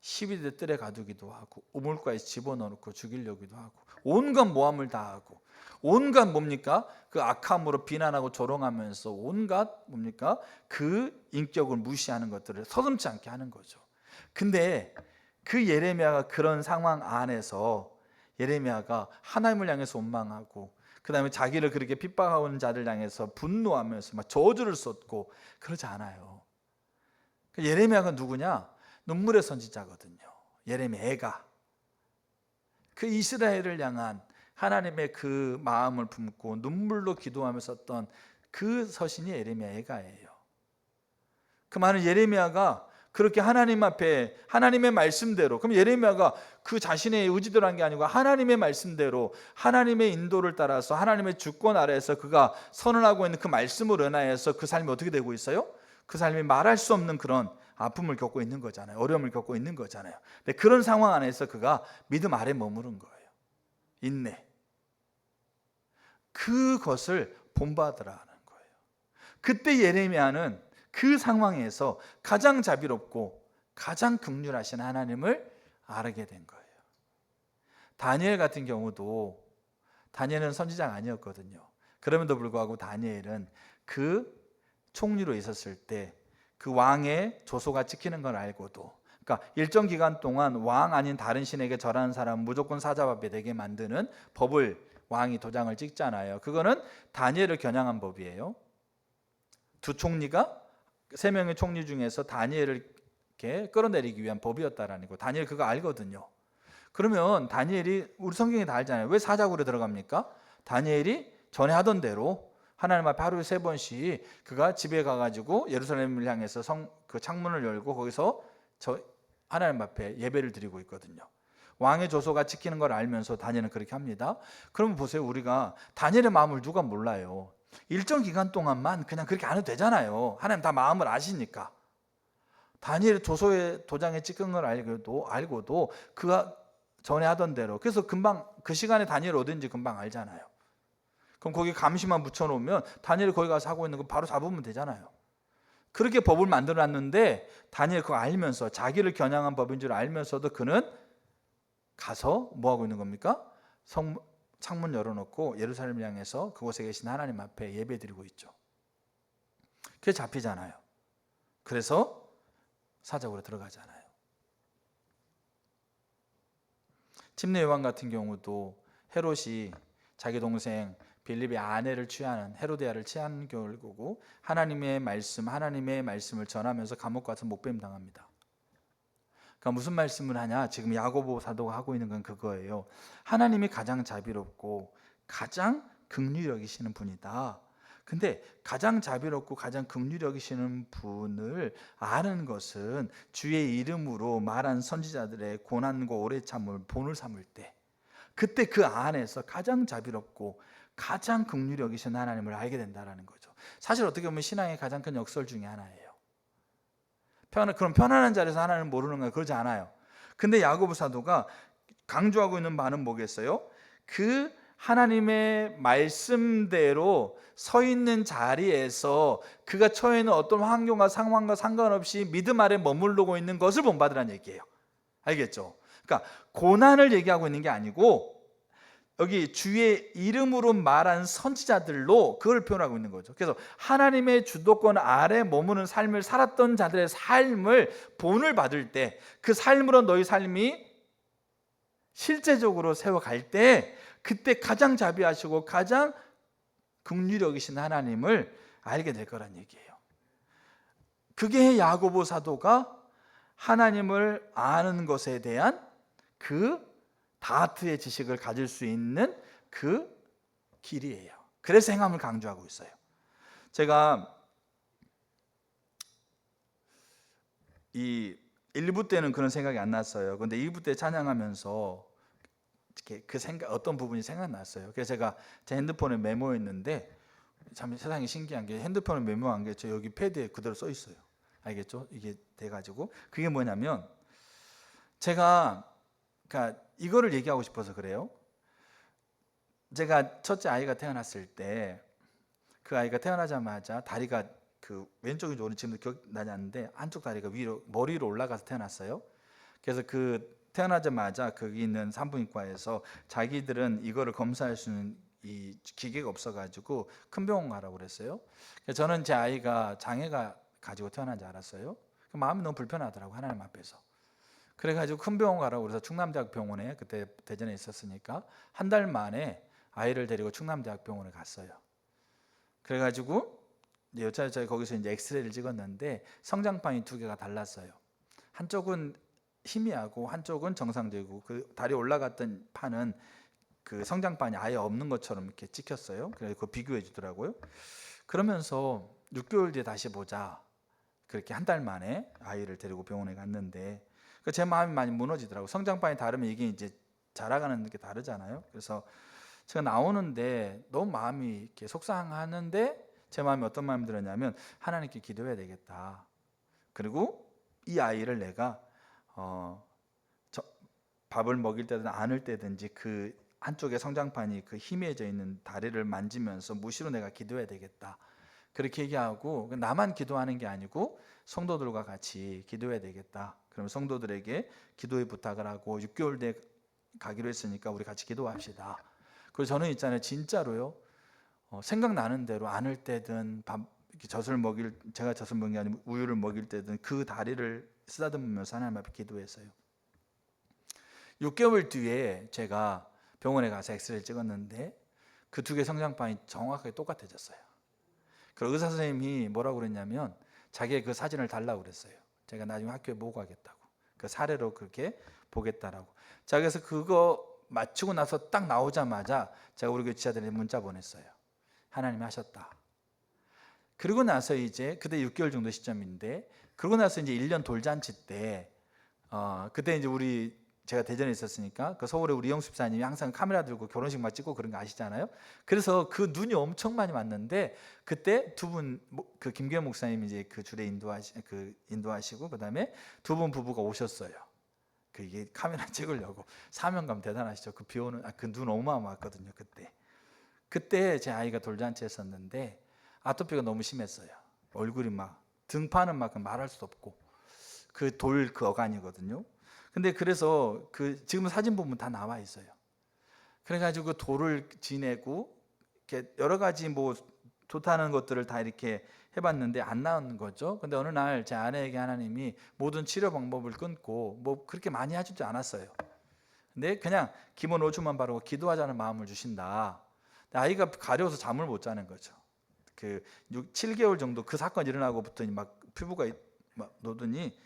12대 뜰에 가두기도 하고 우물가에 집어넣고 죽이려기도 하고 온갖 모함을 다 하고 온갖 뭡니까? 그 악함으로 비난하고 조롱하면서 온갖 뭡니까? 그 인격을 무시하는 것들을 서슴지 않게 하는 거죠. 근데 그 예레미야가 그런 상황 안에서 예레미야가 하나님을 향해서 원망하고 그 다음에 자기를 그렇게 핍박하는 자를 향해서 분노하면서 막 저주를 쏟고 그러지 않아요. 예레미야가 누구냐? 눈물의 선지자거든요. 예레미야가 그 이스라엘을 향한 하나님의 그 마음을 품고 눈물로 기도하며 썼던 그 서신이 예레미야가예요. 그 많은 예레미야가 그렇게 하나님 앞에 하나님의 말씀대로, 그럼 예레미야가 그 자신의 의지대로 한 게 아니고 하나님의 말씀대로 하나님의 인도를 따라서 하나님의 주권 아래에서 그가 선언하고 있는 그 말씀을 은하여서 그 삶이 어떻게 되고 있어요? 그 삶이 말할 수 없는 그런 아픔을 겪고 있는 거잖아요. 어려움을 겪고 있는 거잖아요. 근데 그런 상황 안에서 그가 믿음 아래 머무른 거예요. 인내. 그것을 본받으라는 거예요. 그때 예레미야는 그 상황에서 가장 자비롭고 가장 긍휼하신 하나님을 알게 된 거예요. 다니엘 같은 경우도, 다니엘은 선지자가 아니었거든요. 그럼에도 불구하고 다니엘은 그 총리로 있었을 때 그 왕의 조소가 찍히는 걸 알고도, 그러니까 일정 기간 동안 왕 아닌 다른 신에게 절하는 사람은 무조건 사자밥이 되게 만드는 법을 왕이 도장을 찍잖아요. 그거는 다니엘을 겨냥한 법이에요. 두 총리가, 세 명의 총리 중에서 다니엘을 이렇게 끌어내리기 위한 법이었다라는 거. 다니엘 그거 알거든요. 그러면 다니엘이, 우리 성경에 다 알잖아요. 왜 사자굴에 들어갑니까? 다니엘이 전에 하던 대로 하나님 앞에 하루에 3번씩 그가 집에 가가지고 예루살렘을 향해서 그 창문을 열고 거기서 하나님 앞에 예배를 드리고 있거든요. 왕의 조소가 지키는 걸 알면서 다니엘은 그렇게 합니다. 그러면 보세요. 우리가 다니엘의 마음을 누가 몰라요? 일정 기간 동안만 그냥 그렇게 안 해도 되잖아요. 하나님 다 마음을 아시니까. 다니엘 조소의 도장에 찍은 걸 알고도 그가 전에 하던 대로, 그래서 금방 그 시간에 다니엘 어딘지 금방 알잖아요. 그럼 거기 감시만 붙여놓으면 다니엘이 거기 가서 하고 있는 거 바로 잡으면 되잖아요. 그렇게 법을 만들어놨는데 다니엘 그거 알면서, 자기를 겨냥한 법인 줄 알면서도 그는 가서 뭐 하고 있는 겁니까? 창문 열어놓고 예루살렘을 향해서 그곳에 계신 하나님 앞에 예배드리고 있죠. 그게 잡히잖아요. 그래서 사자굴에 들어가잖아요. 침례 요한 같은 경우도 헤롯이 자기 동생 빌립의 아내를 취하는, 헤로데아를 취하는 결국고 하나님의 말씀을 전하면서 감옥 가서 목배임 당합니다. 그러니까 무슨 말씀을 하냐? 지금 야고보 사도가 하고 있는 건 그거예요. 하나님이 가장 자비롭고 가장 긍휼히 여기시는 분이다. 근데 가장 자비롭고 가장 긍휼히 여기시는 분을 아는 것은 주의 이름으로 말한 선지자들의 고난과 오래 참을 본을 삼을 때, 그때 그 안에서 가장 자비롭고 가장 긍휼히 여기시는 하나님을 알게 된다는 거죠. 사실 어떻게 보면 신앙의 가장 큰 역설 중에 하나예요. 그럼 편안한 자리에서 하나님을 모르는 거예요? 그러지 않아요. 근데 야고보 사도가 강조하고 있는 바는 뭐겠어요? 그 하나님의 말씀대로 서 있는 자리에서 그가 처해 있는 어떤 환경과 상황과 상관없이 믿음 아래 머무르고 있는 것을 본받으라는 얘기예요. 알겠죠? 그러니까 고난을 얘기하고 있는 게 아니고 여기 주의 이름으로 말한 선지자들로 그걸 표현하고 있는 거죠. 그래서 하나님의 주도권 아래 머무는 삶을 살았던 자들의 삶을 본을 받을 때, 그 삶으로 너희 삶이 실제적으로 세워갈 때, 그때 가장 자비하시고 가장 긍휼히 여기신 하나님을 알게 될 거란 얘기예요. 그게 야고보 사도가 하나님을 아는 것에 대한 그 다트의 지식을 가질 수 있는 그 길이에요. 그래서 행함을 강조하고 있어요. 제가 이 1부 때는 그런 생각이 안 났어요. 근데 2부 때 찬양하면서 그 생각, 어떤 부분이 생각났어요. 그래서 제가 제 핸드폰에 메모했는데, 참 세상이 신기한 게 핸드폰에 메모한 게 저 여기 패드에 그대로 써 있어요. 알겠죠? 이게 돼가지고 그게 뭐냐면, 제가 그러니까 이거를 얘기하고 싶어서 그래요. 제가 첫째 아이가 태어났을 때 그 아이가 태어나자마자 다리가 그 왼쪽인지 오른쪽인지 지금도 기억나지 않는데 한쪽 다리가 위로 머리로 올라가서 태어났어요. 그래서 그 태어나자마자 거기 있는 산부인과에서 자기들은 이거를 검사할 수 있는 이 기계가 없어가지고 큰 병원 가라고 그랬어요. 그래서 저는 제 아이가 장애가 가지고 태어난 줄 알았어요. 마음이 너무 불편하더라고, 하나님 앞에서. 그래가지고 큰 병원 가라고 그래서 충남대학병원에, 그때 대전에 있었으니까 한 달 만에 아이를 데리고 충남대학병원에 갔어요. 그래가지고 여차저차 거기서 이제 엑스레이를 찍었는데 성장판이 2개가 달랐어요. 한쪽은 희미하고 한쪽은 정상적이고, 그 다리 올라갔던 판은 그 성장판이 아예 없는 것처럼 이렇게 찍혔어요. 그래서 그거 비교해 주더라고요. 그러면서 6개월 뒤에 다시 보자. 그렇게 한 달 만에 아이를 데리고 병원에 갔는데 제 마음이 많이 무너지더라고요. 성장판이 다르면 이게 이제 자라가는 게 다르잖아요. 그래서 제가 나오는데 너무 마음이 이렇게 속상하는데 제 마음이 어떤 마음이 들었냐면 하나님께 기도해야 되겠다. 그리고 이 아이를 내가 밥을 먹일 때든 안을 때든지 그 한쪽에 성장판이 그 희미해져 있는 다리를 만지면서 무시로 내가 기도해야 되겠다. 그렇게 얘기하고 나만 기도하는 게 아니고 성도들과 같이 기도해야 되겠다. 그럼 성도들에게 기도의 부탁을 하고 6개월 뒤에 가기로 했으니까 우리 같이 기도합시다. 그리고 저는 있잖아요, 진짜로요, 생각나는 대로 안을 때든 제가 젖을 먹는 게 아니고 우유를 먹일 때든 그 다리를 쓰다듬으면서 하나님 앞에 기도했어요. 6개월 뒤에 제가 병원에 가서 엑스레이를 찍었는데 그 두 개 성장판이 정확하게 똑같아졌어요. 그리고 의사 선생님이 뭐라고 그랬냐면 자기의 그 사진을 달라고 그랬어요. 제가 나중에 학교에 보고하겠다고, 그 사례로 그렇게 보겠다라고. 자, 그래서 그거 마치고 나서 딱 나오자마자 제가 우리 교회 지자들에게 문자 보냈어요. 하나님이 하셨다. 그리고 나서 이제 그때 6개월 정도 시점인데, 그러고 나서 이제 1년 돌잔치 때 그때 이제 제가 대전에 있었으니까 그 서울에 우리 이영수 집사님이 항상 카메라 들고 결혼식 막 찍고 그런 거 아시잖아요. 그래서 그 눈이 엄청 많이 왔는데 그때 두 분, 그 김규현 목사님이 이제 그 주례 인도하시고 그다음에 두 분 부부가 오셨어요. 이게 카메라 찍으려고. 사명감 대단하시죠. 그 비 오는 그 눈 어마어마했거든요. 그때 제 아이가 돌잔치 했었는데 아토피가 너무 심했어요. 얼굴이 막 등판은 막 말할 수 없고 그 어간이거든요. 근데 그래서 지금 사진 보면 다 나와 있어요. 그래가지고 그 돌을 지내고 이렇게 여러 가지 뭐 좋다는 것들을 다 이렇게 해봤는데 안 나오는 거죠. 근데 어느 날 제 아내에게 하나님이 모든 치료 방법을 끊고 뭐 그렇게 많이 하지도 않았어요. 근데 그냥 기본 5주만 바르고 기도하자는 마음을 주신다. 아이가 가려워서 잠을 못 자는 거죠. 7개월 정도 그 사건 일어나고부터 막 피부가 막 노더니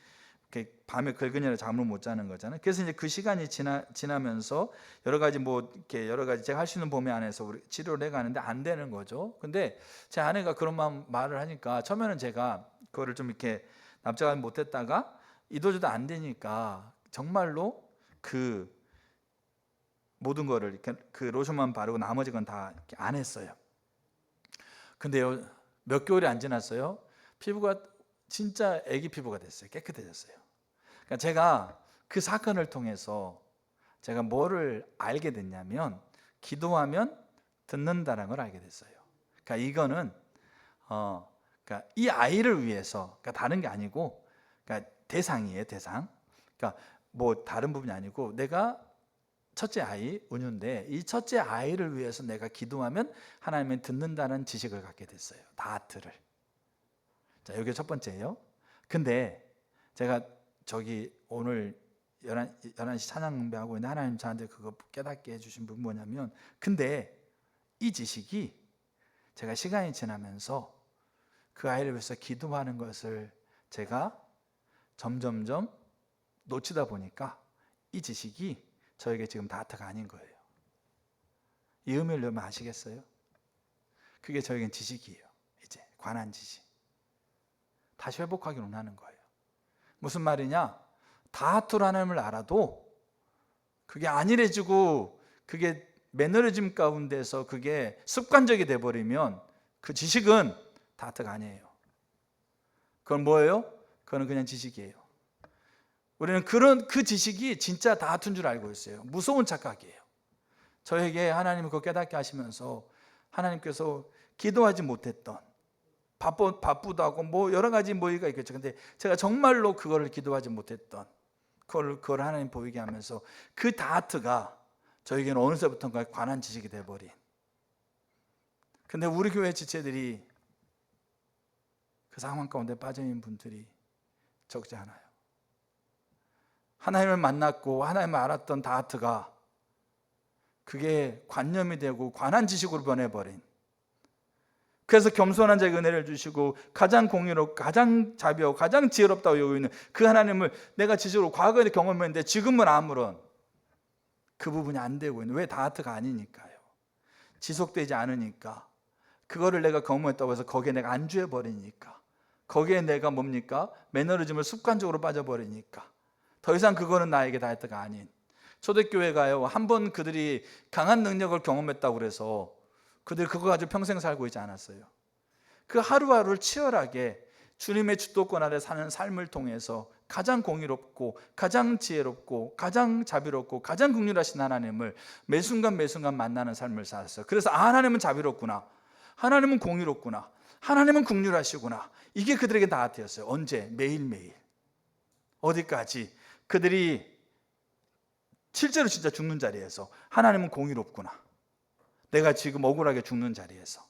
밤에 긁으니라 잠을 못 자는 거잖아요. 그래서 이제 그 시간이 지나면서 여러 가지 제가 할 수 있는 범위 안에서 우리 치료를 해가는데 안 되는 거죠. 근데 제 아내가 그런 말을 하니까 처음에는 제가 그거를 좀 이렇게 납작하지 못했다가 이도저도 안 되니까 정말로 그 모든 거를 이렇게 그 로션만 바르고 나머지 건 다 안 했어요. 근데요, 몇 개월이 안 지났어요. 피부가 진짜 애기 피부가 됐어요. 깨끗해졌어요. 그러니까 제가 그 사건을 통해서 제가 뭐를 알게 됐냐면 기도하면 듣는다는 걸 알게 됐어요. 그러니까 이거는 그러니까 이 아이를 위해서, 그러니까 다른 게 아니고, 그러니까 대상이에요, 대상. 그러니까 뭐 다른 부분이 아니고 내가 첫째 아이 은유인데 이 첫째 아이를 위해서 내가 기도하면 하나님은 듣는다는 지식을 갖게 됐어요. 다트를. 자, 이게 첫 번째예요. 근데 제가 오늘 11시 찬양 경배하고 있는데 하나님 저한테 그거 깨닫게 해주신 부분 뭐냐면, 근데 이 지식이 제가 시간이 지나면서 그 아이를 위해서 기도하는 것을 제가 점점점 놓치다 보니까 이 지식이 저에게 지금 다트가 아닌 거예요. 이 의미를 여러분 아시겠어요? 그게 저에겐 지식이에요. 이제 관한 지식. 다시 회복하기로 하는 거예요. 무슨 말이냐? 다트로 하나님을 알아도 그게 안일해지고 그게 매너리즘 가운데서 그게 습관적이 돼버리면 그 지식은 다트가 아니에요. 그건 뭐예요? 그거는 그냥 지식이에요. 우리는 그 지식이 진짜 다트인 줄 알고 있어요. 무서운 착각이에요. 저에게 하나님이 그거 깨닫게 하시면서 하나님께서 기도하지 못했던, 바쁘다고 뭐 여러 가지 뭐가 있겠죠. 근데 제가 정말로 그거를 기도하지 못했던 그걸 하나님 보이게 하면서 그 다트가 저에게는 어느새부턴가 관한 지식이 돼버린. 근데 우리 교회 지체들이 그 상황 가운데 빠져 있는 분들이 적지 않아요. 하나님을 만났고 하나님을 알았던 다트가 그게 관념이 되고 관한 지식으로 변해버린. 그래서 겸손한 자에게 은혜를 주시고 가장 공의롭고 가장 자비하고 가장 지혜롭다고 여기는 그 하나님을 내가 지식으로 과거에 경험했는데 지금은 아무런 그 부분이 안 되고 있는. 왜? 다트가 아니니까요. 지속되지 않으니까. 그거를 내가 경험했다고 해서 거기에 내가 안주해 버리니까 거기에 내가 뭡니까? 매너리즘을 습관적으로 빠져버리니까 더 이상 그거는 나에게 다이어트가 아닌, 초대교회가요 한 번 그들이 강한 능력을 경험했다고 그래서 그들이 그거 가지고 평생 살고 있지 않았어요. 그 하루하루를 치열하게 주님의 주도권 아래 사는 삶을 통해서 가장 공의롭고 가장 지혜롭고 가장 자비롭고 가장 긍휼하신 하나님을 매 순간 매 순간 만나는 삶을 살았어요. 그래서 하나님은 자비롭구나, 하나님은 공의롭구나, 하나님은 긍휼하시구나, 이게 그들에게 다이어트였어요. 언제? 매일매일. 어디까지? 그들이 실제로 진짜 죽는 자리에서 하나님은 공의롭구나, 내가 지금 억울하게 죽는 자리에서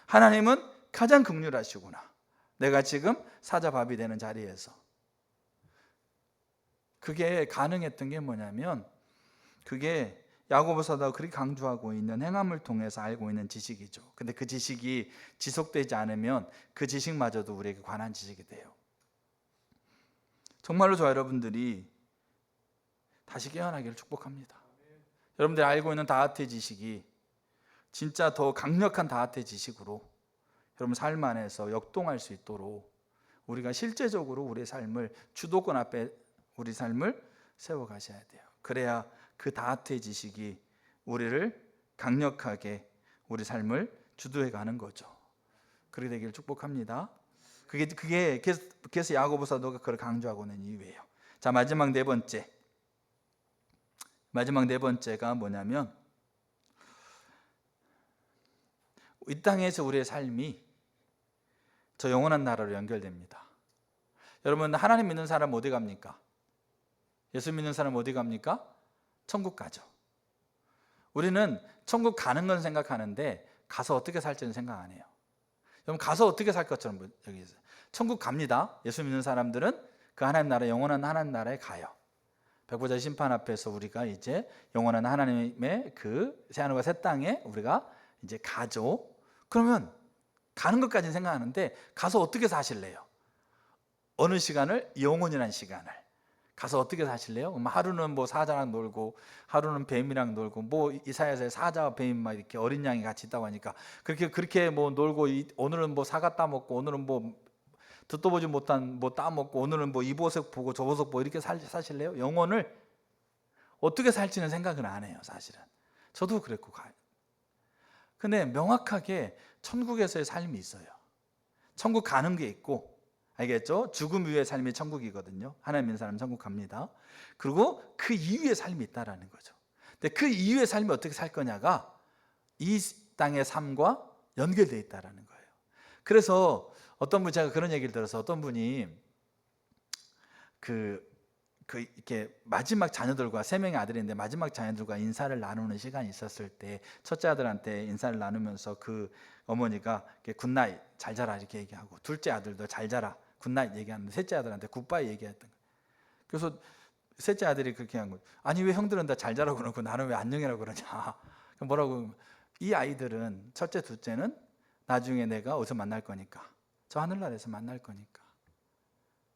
하나님은 가장 긍휼하시구나, 내가 지금 사자밥이 되는 자리에서. 그게 가능했던 게 뭐냐면, 그게 야고보 사도가 그렇게 강조하고 있는 행함을 통해서 알고 있는 지식이죠. 근데 그 지식이 지속되지 않으면 그 지식마저도 우리에게 관한 지식이 돼요. 정말로 저 여러분들이 다시 깨어나기를 축복합니다. 여러분들이 알고 있는 다하트의 지식이 진짜 더 강력한 다하트의 지식으로 여러분 삶 안에서 역동할 수 있도록 우리가 실제적으로 우리의 삶을, 주도권 앞에 우리 삶을 세워가셔야 돼요. 그래야 그 다하트의 지식이 우리를 강력하게 우리 삶을 주도해가는 거죠. 그렇게 되기를 축복합니다. 그게 그래서 야고보 사도가 그걸 강조하고 있는 이유예요. 자, 마지막 네 번째가 뭐냐면, 이 땅에서 우리의 삶이 저 영원한 나라로 연결됩니다. 여러분, 하나님 믿는 사람 어디 갑니까? 예수 믿는 사람 어디 갑니까? 천국 가죠. 우리는 천국 가는 건 생각하는데 가서 어떻게 살지는 생각 안 해요. 여러분, 가서 어떻게 살 것처럼 여기 있어요. 천국 갑니다. 예수 믿는 사람들은 그 하나님 나라, 영원한 하나님 나라에 가요. 백보자 심판 앞에서 우리가 이제 영원한 하나님의 그 새하늘과 새 땅에 우리가 이제 가죠. 그러면 가는 것까지는 생각하는데 가서 어떻게 사실래요? 어느 시간을? 영원이라는 시간을 가서 어떻게 사실래요? 하루는 뭐 사자랑 놀고, 하루는 뱀이랑 놀고, 뭐 이사야서에 사자와 뱀 막 이렇게 어린 양이 같이 있다고 하니까 그렇게 뭐 놀고, 오늘은 뭐 사과 따먹고, 오늘은 뭐 듣도 보지 못한 뭐 따먹고, 오늘은 뭐 이 보석 보고 저 보석 보고 이렇게 사실래요? 영혼을 어떻게 살지는 생각은 안 해요, 사실은. 저도 그랬고 가요. 근데 명확하게 천국에서의 삶이 있어요. 천국 가는 게 있고, 알겠죠? 죽음 이후의 삶이 천국이거든요. 하나님 믿는 사람은 천국 갑니다. 그리고 그 이후의 삶이 있다라는 거죠. 근데 그 이후의 삶이 어떻게 살 거냐가 이 땅의 삶과 연결되어 있다라는 거예요. 그래서 어떤 분, 제가 그런 얘기를 들어서 어떤 분이 이렇게 마지막 자녀들과, 3명의 아들인데 마지막 자녀들과 인사를 나누는 시간이 있었을 때 첫째 아들한테 인사를 나누면서 그 어머니가 굿나잇, 잘 자라 이렇게 얘기하고, 둘째 아들도 잘 자라 굿나잇 얘기하는데 셋째 아들한테 굿바이 얘기했던 거예요. 그래서 셋째 아들이 그렇게 한 거예요. 아니, 왜 형들은 다 잘 자라고 그러고 나는 왜 안녕이라고 그러냐. 뭐라고? 이 아이들은, 첫째 둘째는 나중에 내가 어디서 만날 거니까, 저 하늘나라에서 만날 거니까,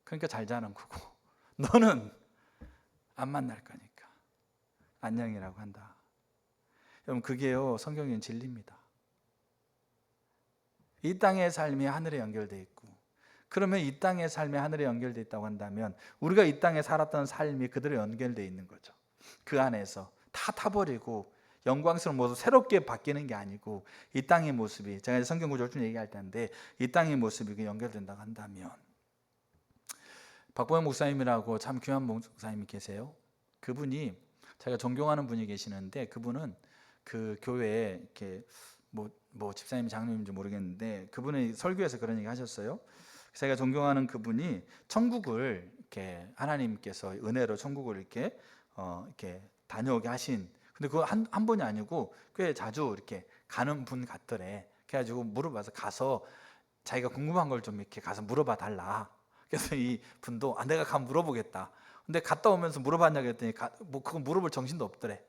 그러니까 잘 자는 거고, 너는 안 만날 거니까 안녕이라고 한다. 여러분, 그게요 성경엔 진리입니다. 이 땅의 삶이 하늘에 연결되어 있고, 그러면 이 땅의 삶이 하늘에 연결되어 있다고 한다면 우리가 이 땅에 살았던 삶이 그대로 연결되어 있는 거죠. 그 안에서 다 타버리고 영광스러운 모습, 새롭게 바뀌는 게 아니고 이 땅의 모습이, 제가 성경 구절을 좀 얘기할 텐데, 이 땅의 모습이 연결된다고 한다면, 박보영 목사님이라고 참 귀한 목사님이 계세요. 그분이, 제가 존경하는 분이 계시는데, 그분은 그 교회에 이렇게 뭐 집사님, 장로님인지 모르겠는데 그분이 설교에서 그런 얘기 하셨어요. 제가 존경하는 그분이 천국을 이렇게 하나님께서 은혜로 천국을 이렇게 다녀오게 하신, 근데 그거 한 번이 아니고 꽤 자주 이렇게 가는 분 같더래. 그래가지고 물어봐서, 가서 자기가 궁금한 걸 좀 이렇게 가서 물어봐 달라. 그래서 이 분도 내가 가면 물어보겠다. 근데 갔다 오면서 물어봤냐고 했더니 뭐 그거 물어볼 정신도 없더래.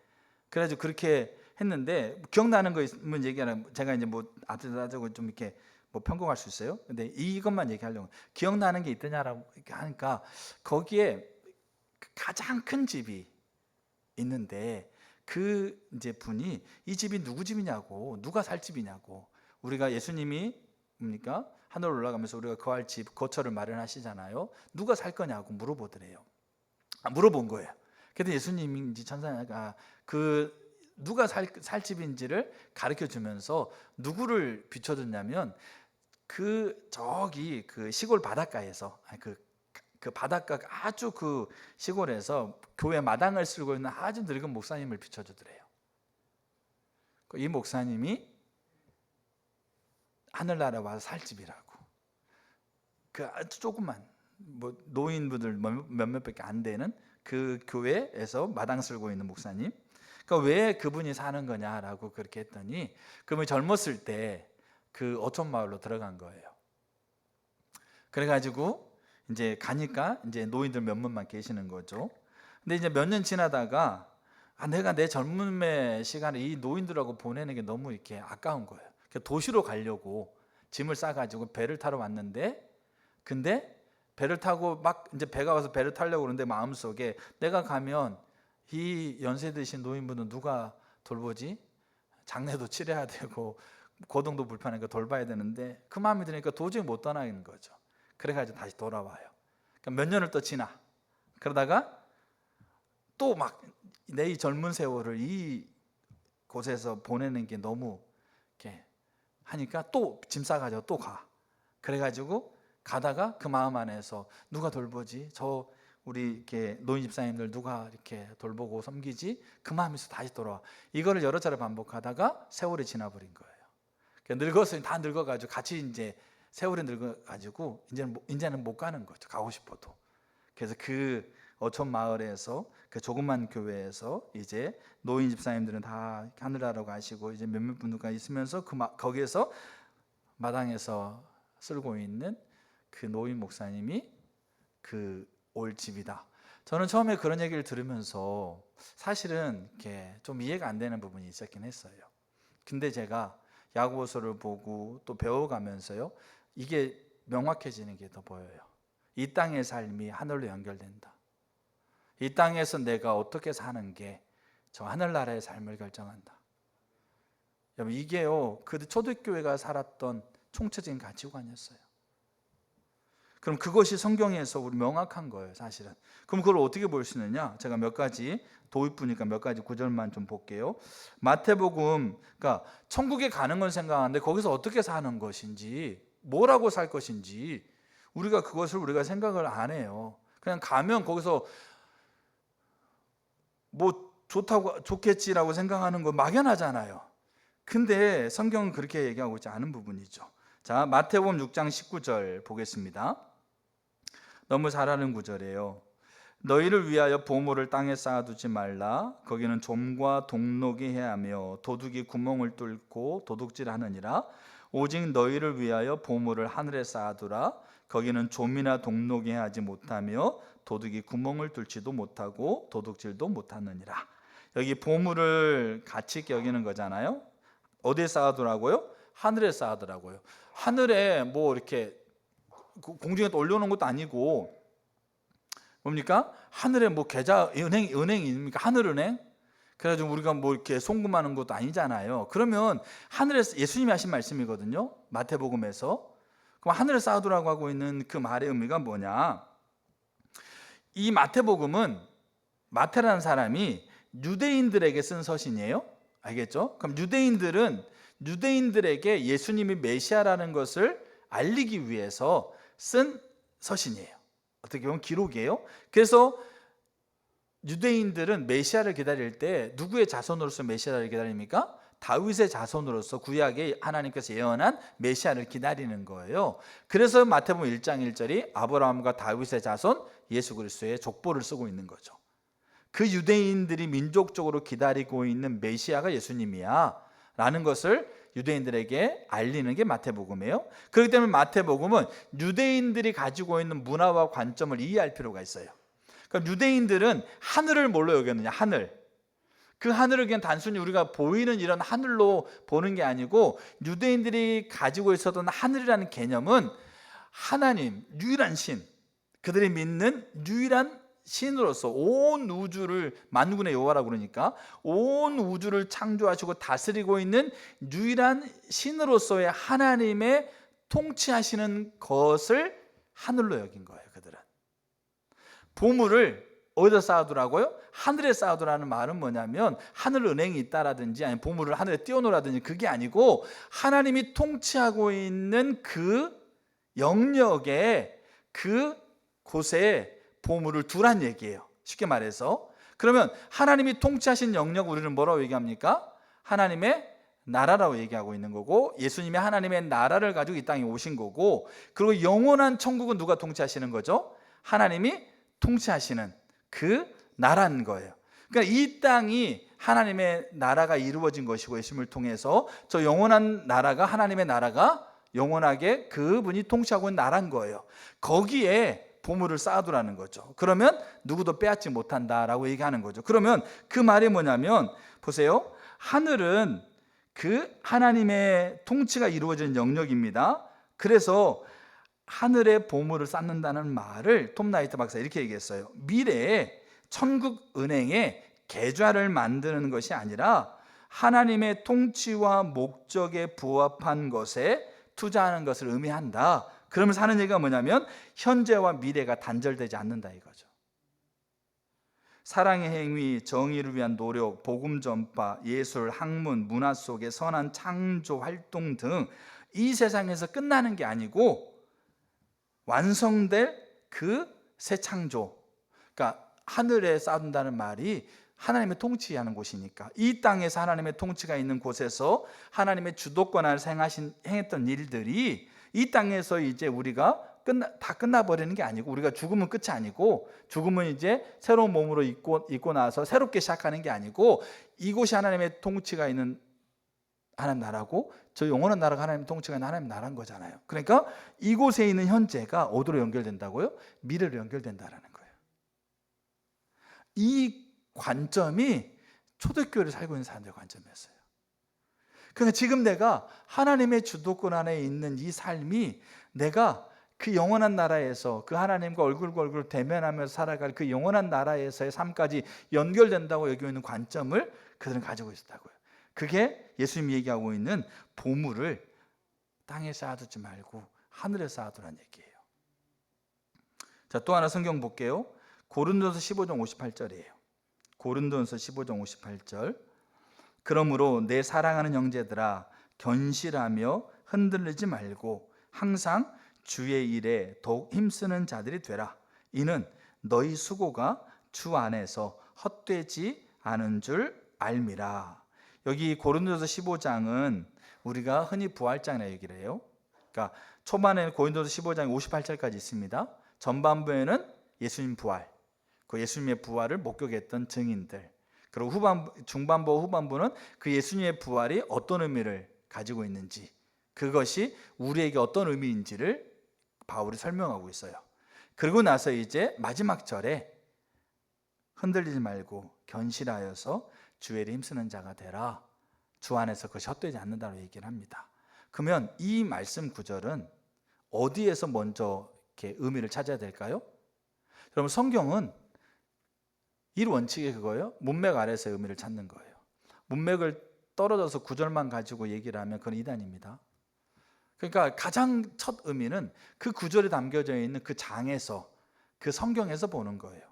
그래가지고 그렇게 했는데, 기억나는 거 있으면 얘기하라. 제가 이제 뭐 아들하고 좀 이렇게 뭐 편곡할 수 있어요. 근데 이것만 얘기하려고, 기억나는 게 있더냐라고 하니까 거기에 가장 큰 집이 있는데, 그 이제 분이 이 집이 누구 집이냐고, 누가 살 집이냐고, 우리가 예수님이 뭡니까? 하늘 올라가면서 우리가 거할 집, 거처를 마련하시잖아요. 누가 살 거냐고 물어보더래요. 물어본 거예요. 그래도 예수님인지 천사가 누가 살 집인지를 가르쳐 주면서 누구를 비춰줬냐면 저기 그 시골 바닷가에서 그 바닷가 아주 그 시골에서 교회 마당을 쓸고 있는 아주 늙은 목사님을 비춰주더래요. 이 목사님이 하늘나라 와서 살 집이라고. 그 아주 조그만 뭐 노인분들 몇몇밖에 안 되는 그 교회에서 마당 쓸고 있는 목사님. 그러니까 왜 그분이 사는 거냐라고 그렇게 했더니 그분이 젊었을 때 그 어촌 마을로 들어간 거예요. 그래가지고 이제 가니까 이제 노인들 몇몇만 계시는 거죠. 근데 이제 몇 년 지나다가 내가 내 젊음의 시간에 이 노인들하고 보내는 게 너무 이렇게 아까운 거예요. 도시로 가려고 짐을 싸가지고 배를 타러 왔는데, 근데 배를 타고 막 이제 배가 와서 배를 타려고 그러는데 마음속에 내가 가면 이 연세 드신 노인분은 누가 돌보지? 장례도 치러야 되고 고동도 불편하니까 돌봐야 되는데 그 마음이 드니까 도저히 못 떠나는 거죠. 그래가지고 다시 돌아와요. 그러니까 몇 년을 또 지나 그러다가 또 막 내 이 젊은 세월을 이 곳에서 보내는 게 너무 이렇게 하니까 또 짐 싸가지고 또 가. 그래가지고 가다가 그 마음 안에서 누가 돌보지? 우리 이렇게 노인 집사님들 누가 이렇게 돌보고 섬기지? 그 마음에서 다시 돌아와. 이거를 여러 차례 반복하다가 세월이 지나버린 거예요. 늙었으니 다 늙어가지고 같이 이제 세월이 늙어가지고 이제는 못 가는 거죠. 가고 싶어도. 그래서 그 어촌 마을에서 그 조그만 교회에서 이제 노인 집사님들은 다 하늘나라로 가시고 이제 몇몇 분들과 있으면서 거기에서 마당에서 쓸고 있는 그 노인 목사님이 올 집이다. 저는 처음에 그런 얘기를 들으면서 사실은 이렇게 좀 이해가 안 되는 부분이 있었긴 했어요. 근데 제가 야고보서를 보고 또 배워가면서요, 이게 명확해지는 게 더 보여요. 이 땅의 삶이 하늘로 연결된다. 이 땅에서 내가 어떻게 사는 게 저 하늘나라의 삶을 결정한다. 여러분, 이게요 그 초대교회가 살았던 총체적인 가치관이었어요. 그럼 그것이 성경에서 우리 명확한 거예요, 사실은. 그럼 그걸 어떻게 볼 수 있느냐? 제가 몇 가지 도입부니까 몇 가지 구절만 좀 볼게요. 마태복음, 그러니까 천국에 가는 건 생각하는데 거기서 어떻게 사는 것인지, 뭐라고 살 것인지 그것을 우리가 생각을 안 해요. 그냥 가면 거기서 뭐 좋겠지라고 생각하는 거 막연하잖아요. 근데 성경은 그렇게 얘기하고 있지 않은 부분이죠. 자, 마태복음 6장 19절 보겠습니다. 너무 잘 아는 구절이에요. 너희를 위하여 보물을 땅에 쌓아두지 말라. 거기는 좀과 동록이 해하며 도둑이 구멍을 뚫고 도둑질하느니라. 오직 너희를 위하여 보물을 하늘에 쌓아두라. 거기는 좀이나 동록이 해하지 못하며 도둑이 구멍을 뚫지도 못하고 도둑질도 못하느니라. 여기 보물을 가치 있게 여기는 거잖아요. 어디에 쌓아두라고요? 하늘에 쌓아두라고요. 하늘에 뭐 이렇게 공중에 올려놓은 것도 아니고 뭡니까? 하늘에 뭐 계좌 은행입니까? 하늘은행? 그래가지고 우리가 뭐 이렇게 송금하는 것도 아니잖아요. 그러면 하늘에서 예수님이 하신 말씀이거든요. 마태복음에서. 그럼 하늘에 쌓아두라고 하고 있는 그 말의 의미가 뭐냐? 이 마태복음은 마태라는 사람이 유대인들에게 쓴 서신이에요. 알겠죠? 그럼 유대인들에게 예수님이 메시아라는 것을 알리기 위해서 쓴 서신이에요. 어떻게 보면 기록이에요. 그래서 유대인들은 메시아를 기다릴 때 누구의 자손으로서 메시아를 기다립니까? 다윗의 자손으로서 구약에 하나님께서 예언한 메시아를 기다리는 거예요. 그래서 마태복음 1장 1절이 아브라함과 다윗의 자손 예수 그리스도의 족보를 쓰고 있는 거죠. 그 유대인들이 민족적으로 기다리고 있는 메시아가 예수님이야 라는 것을 유대인들에게 알리는 게 마태복음이에요. 그렇기 때문에 마태복음은 유대인들이 가지고 있는 문화와 관점을 이해할 필요가 있어요. 그럼 유대인들은 하늘을 뭘로 여겼느냐? 하늘. 그 하늘을 그냥 단순히 우리가 보이는 이런 하늘로 보는 게 아니고 유대인들이 가지고 있었던 하늘이라는 개념은 하나님, 유일한 신, 그들이 믿는 유일한 신으로서 온 우주를, 만군의 여호와라고 그러니까 온 우주를 창조하시고 다스리고 있는 유일한 신으로서의 하나님의 통치하시는 것을 하늘로 여긴 거예요. 그들은 보물을 어디다 쌓아두라고요? 하늘에 쌓아두라는 말은 뭐냐면 하늘 은행이 있다라든지 아니면 보물을 하늘에 띄워놓으라든지 그게 아니고 하나님이 통치하고 있는 그 영역에 그 곳에 보물을 두란 얘기예요. 쉽게 말해서. 그러면 하나님이 통치하신 영역 우리는 뭐라고 얘기합니까? 하나님의 나라라고 얘기하고 있는 거고, 예수님이 하나님의 나라를 가지고 이 땅에 오신 거고, 그리고 영원한 천국은 누가 통치하시는 거죠? 하나님이 통치하시는 그 나라인 거예요. 그러니까 이 땅이 하나님의 나라가 이루어진 것이고, 예수님을 통해서 저 영원한 나라가, 하나님의 나라가 영원하게 그분이 통치하고 있는 나라인 거예요. 거기에 보물을 쌓아두라는 거죠. 그러면 누구도 빼앗지 못한다라고 얘기하는 거죠. 그러면 그 말이 뭐냐면, 보세요. 하늘은 그 하나님의 통치가 이루어진 영역입니다. 그래서 하늘에 보물을 쌓는다는 말을 톰 라이트 박사 이렇게 얘기했어요. 미래에 천국 은행에 계좌를 만드는 것이 아니라 하나님의 통치와 목적에 부합한 것에 투자하는 것을 의미한다. 그러면서 하는 얘기가 뭐냐면 현재와 미래가 단절되지 않는다 이거죠. 사랑의 행위, 정의를 위한 노력, 복음 전파, 예술, 학문, 문화 속의 선한 창조 활동 등 이 세상에서 끝나는 게 아니고 완성될 그 새 창조, 그러니까 하늘에 쌓는다는 말이 하나님의 통치하는 곳이니까 이 땅에서 하나님의 통치가 있는 곳에서 하나님의 주도권 아래서 행했던 일들이 이 땅에서 이제 우리가 다 끝나버리는 게 아니고, 우리가 죽으면 끝이 아니고, 죽으면 이제 새로운 몸으로 있고 나서 새롭게 시작하는 게 아니고, 이곳이 하나님의 통치가 있는 하나님 나라고 저 영원한 나라가 하나님 통치가 있는 하나님 나라인 거잖아요. 그러니까 이곳에 있는 현재가 어디로 연결된다고요? 미래로 연결된다라는 거예요. 이 관점이 초대교회를 살고 있는 사람들의 관점이었어요. 그러니까 지금 내가 하나님의 주도권 안에 있는 이 삶이 내가 그 영원한 나라에서 그 하나님과 얼굴과 얼굴 대면하면서 살아갈 그 영원한 나라에서의 삶까지 연결된다고 여기고 있는 관점을 그들은 가지고 있었다고요. 그게 예수님이 얘기하고 있는 보물을 땅에 쌓아두지 말고 하늘에 쌓아두라는 얘기예요. 자, 또 하나 성경 볼게요. 고린도서 15장 58절이에요. 고린도서 15장 58절. 그러므로 내 사랑하는 형제들아, 견실하며 흔들리지 말고 항상 주의 일에 더욱 힘쓰는 자들이 되라. 이는 너희 수고가 주 안에서 헛되지 않은 줄 알미라. 여기 고린도서 15장은 우리가 흔히 부활장이라고 얘기를 해요. 그러니까 초반에 고린도서 15장 58절까지 있습니다. 전반부에는 예수님 부활, 그 예수님의 부활을 목격했던 증인들, 그리고 중반부 후반부는 그 예수님의 부활이 어떤 의미를 가지고 있는지, 그것이 우리에게 어떤 의미인지를 바울이 설명하고 있어요. 그리고 나서 이제 마지막 절에 흔들리지 말고 견실하여서 주의 일에 힘쓰는 자가 되라. 주 안에서 그것이 헛되지 않는다고 얘기를 합니다. 그러면 이 말씀 구절은 어디에서 먼저 이렇게 의미를 찾아야 될까요? 여러분, 성경은 이 원칙이 그거예요. 문맥 아래서 의미를 찾는 거예요. 문맥을 떨어져서 구절만 가지고 얘기를 하면 그건 이단입니다. 그러니까 가장 첫 의미는 그 구절에 담겨져 있는 그 장에서, 그 성경에서 보는 거예요.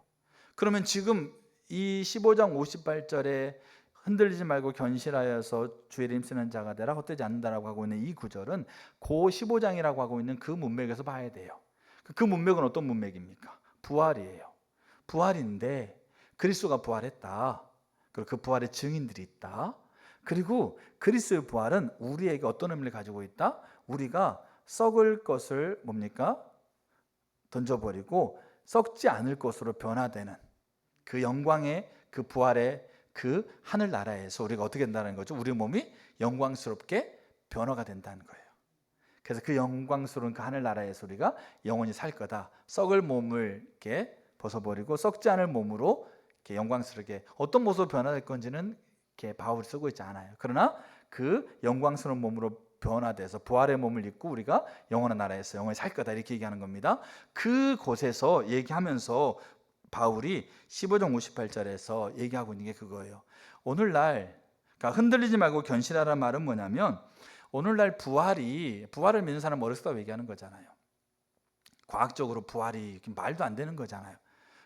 그러면 지금 이 15장 58절에 흔들리지 말고 견실하여서 주의 일에 힘쓰는 자가 되라, 헛되지 않는다라고 하고 있는 이 구절은 고 15장이라고 하고 있는 그 문맥에서 봐야 돼요. 그 문맥은 어떤 문맥입니까? 부활이에요. 부활인데 그리스도가 부활했다. 그리고 그 부활의 증인들이 있다. 그리고 그리스도의 부활은 우리에게 어떤 의미를 가지고 있다? 우리가 썩을 것을 뭡니까? 던져버리고 썩지 않을 것으로 변화되는 그 영광의 그 부활의 그 하늘나라에서 우리가 어떻게 된다는 거죠? 우리 몸이 영광스럽게 변화가 된다는 거예요. 그래서 그 영광스러운 그 하늘나라에서 우리가 영원히 살 거다. 썩을 몸을 이렇게 벗어버리고 썩지 않을 몸으로 이렇게 영광스럽게, 어떤 모습으로 변화될 건지는 이렇게 바울이 쓰고 있지 않아요. 그러나 그 영광스러운 몸으로 변화돼서 부활의 몸을 입고 우리가 영원한 나라에서 영원히 살 거다, 이렇게 얘기하는 겁니다. 그곳에서 얘기하면서 바울이 15장 58절에서 얘기하고 있는 게 그거예요. 오늘날, 그러니까 흔들리지 말고 견실하라는 말은 뭐냐면, 오늘날 부활을 믿는 사람 어리석다고 얘기하는 거잖아요. 과학적으로 부활이 말도 안 되는 거잖아요.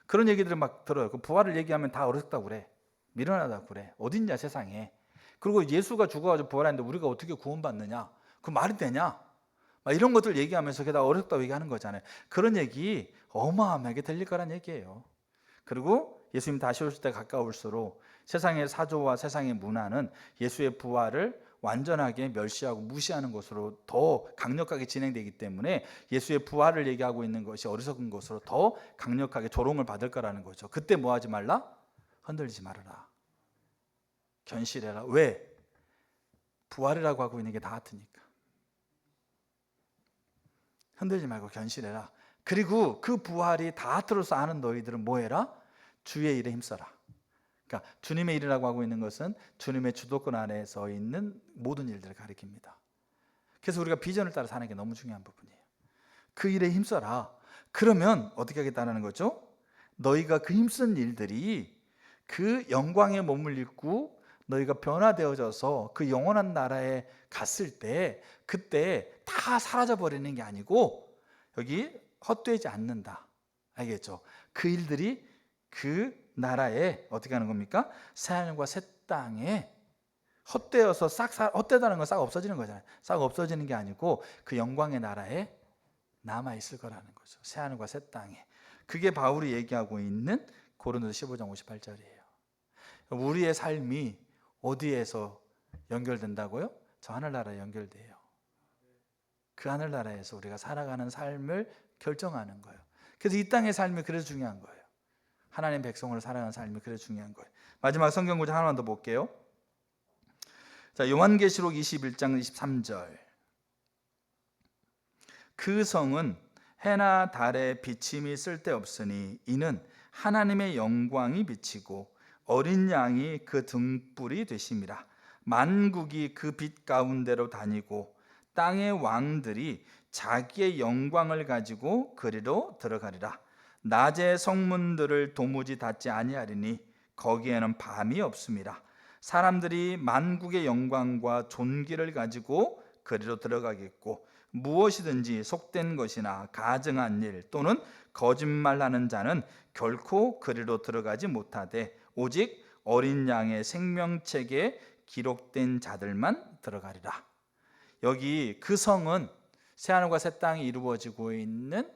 그런 얘기들을 막 들어요. 그 부활을 얘기하면 다 어리석다고 그래. 미련하다고 그래. 어딨냐 세상에. 그리고 예수가 죽어가지고 부활했는데 우리가 어떻게 구원받느냐? 그 말이 되냐? 막 이런 것들 얘기하면서 그게 다 어렵다고 얘기하는 거잖아요. 그런 얘기 어마어마하게 들릴 거란 얘기예요. 그리고 예수님 다시 오실 때 가까울수록 세상의 사조와 세상의 문화는 예수의 부활을 완전하게 멸시하고 무시하는 것으로 더 강력하게 진행되기 때문에 예수의 부활을 얘기하고 있는 것이 어리석은 것으로 더 강력하게 조롱을 받을 거라는 거죠. 그때 뭐 하지 말라? 흔들리지 말아라. 견실해라. 왜? 부활이라고 하고 있는 게 다 같으니까. 흔들지 말고 견실해라. 그리고 그 부활이 다 하트로서 아는 너희들은 뭐 해라? 주의 일에 힘써라. 그러니까 주님의 일이라고 하고 있는 것은 주님의 주도권 아래서 있는 모든 일들을 가리킵니다. 그래서 우리가 비전을 따라 사는 게 너무 중요한 부분이에요. 그 일에 힘써라. 그러면 어떻게 하겠다는 거죠? 너희가 그 힘쓴 일들이 그 영광의 몸을 입고 너희가 변화되어져서 그 영원한 나라에 갔을 때 그때 다 사라져버리는 게 아니고 여기 헛되지 않는다. 알겠죠? 그 일들이 그 나라에 어떻게 하는 겁니까? 새하늘과 새 땅에 헛되어서 헛되다는 건 싹 없어지는 거잖아요. 싹 없어지는 게 아니고 그 영광의 나라에 남아있을 거라는 거죠. 새하늘과 새 땅에. 그게 바울이 얘기하고 있는 고린도서 15장 58절이에요. 우리의 삶이 어디에서 연결된다고요? 저 하늘나라에 연결돼요. 그 하늘나라에서 우리가 살아가는 삶을 결정하는 거예요. 그래서 이 땅의 삶이 그래서 중요한 거예요. 하나님 백성으로 살아가는 삶이 그래서 중요한 거예요. 마지막 성경 구절 하나만 더 볼게요. 자, 요한계시록 21장 23절. 그 성은 해나 달의 비침이 쓸데없으니 이는 하나님의 영광이 비치고 어린 양이 그 등불이 되심이라. 만국이 그 빛 가운데로 다니고 땅의 왕들이 자기의 영광을 가지고 그리로 들어가리라. 낮의 성문들을 도무지 닫지 아니하리니 거기에는 밤이 없음이라. 사람들이 만국의 영광과 존귀를 가지고 그리로 들어가겠고 무엇이든지 속된 것이나 가증한 일 또는 거짓말하는 자는 결코 그리로 들어가지 못하되 오직 어린 양의 생명책에 기록된 자들만 들어가리라. 여기 그 성은 새하늘과 새 땅이 이루어지고 있는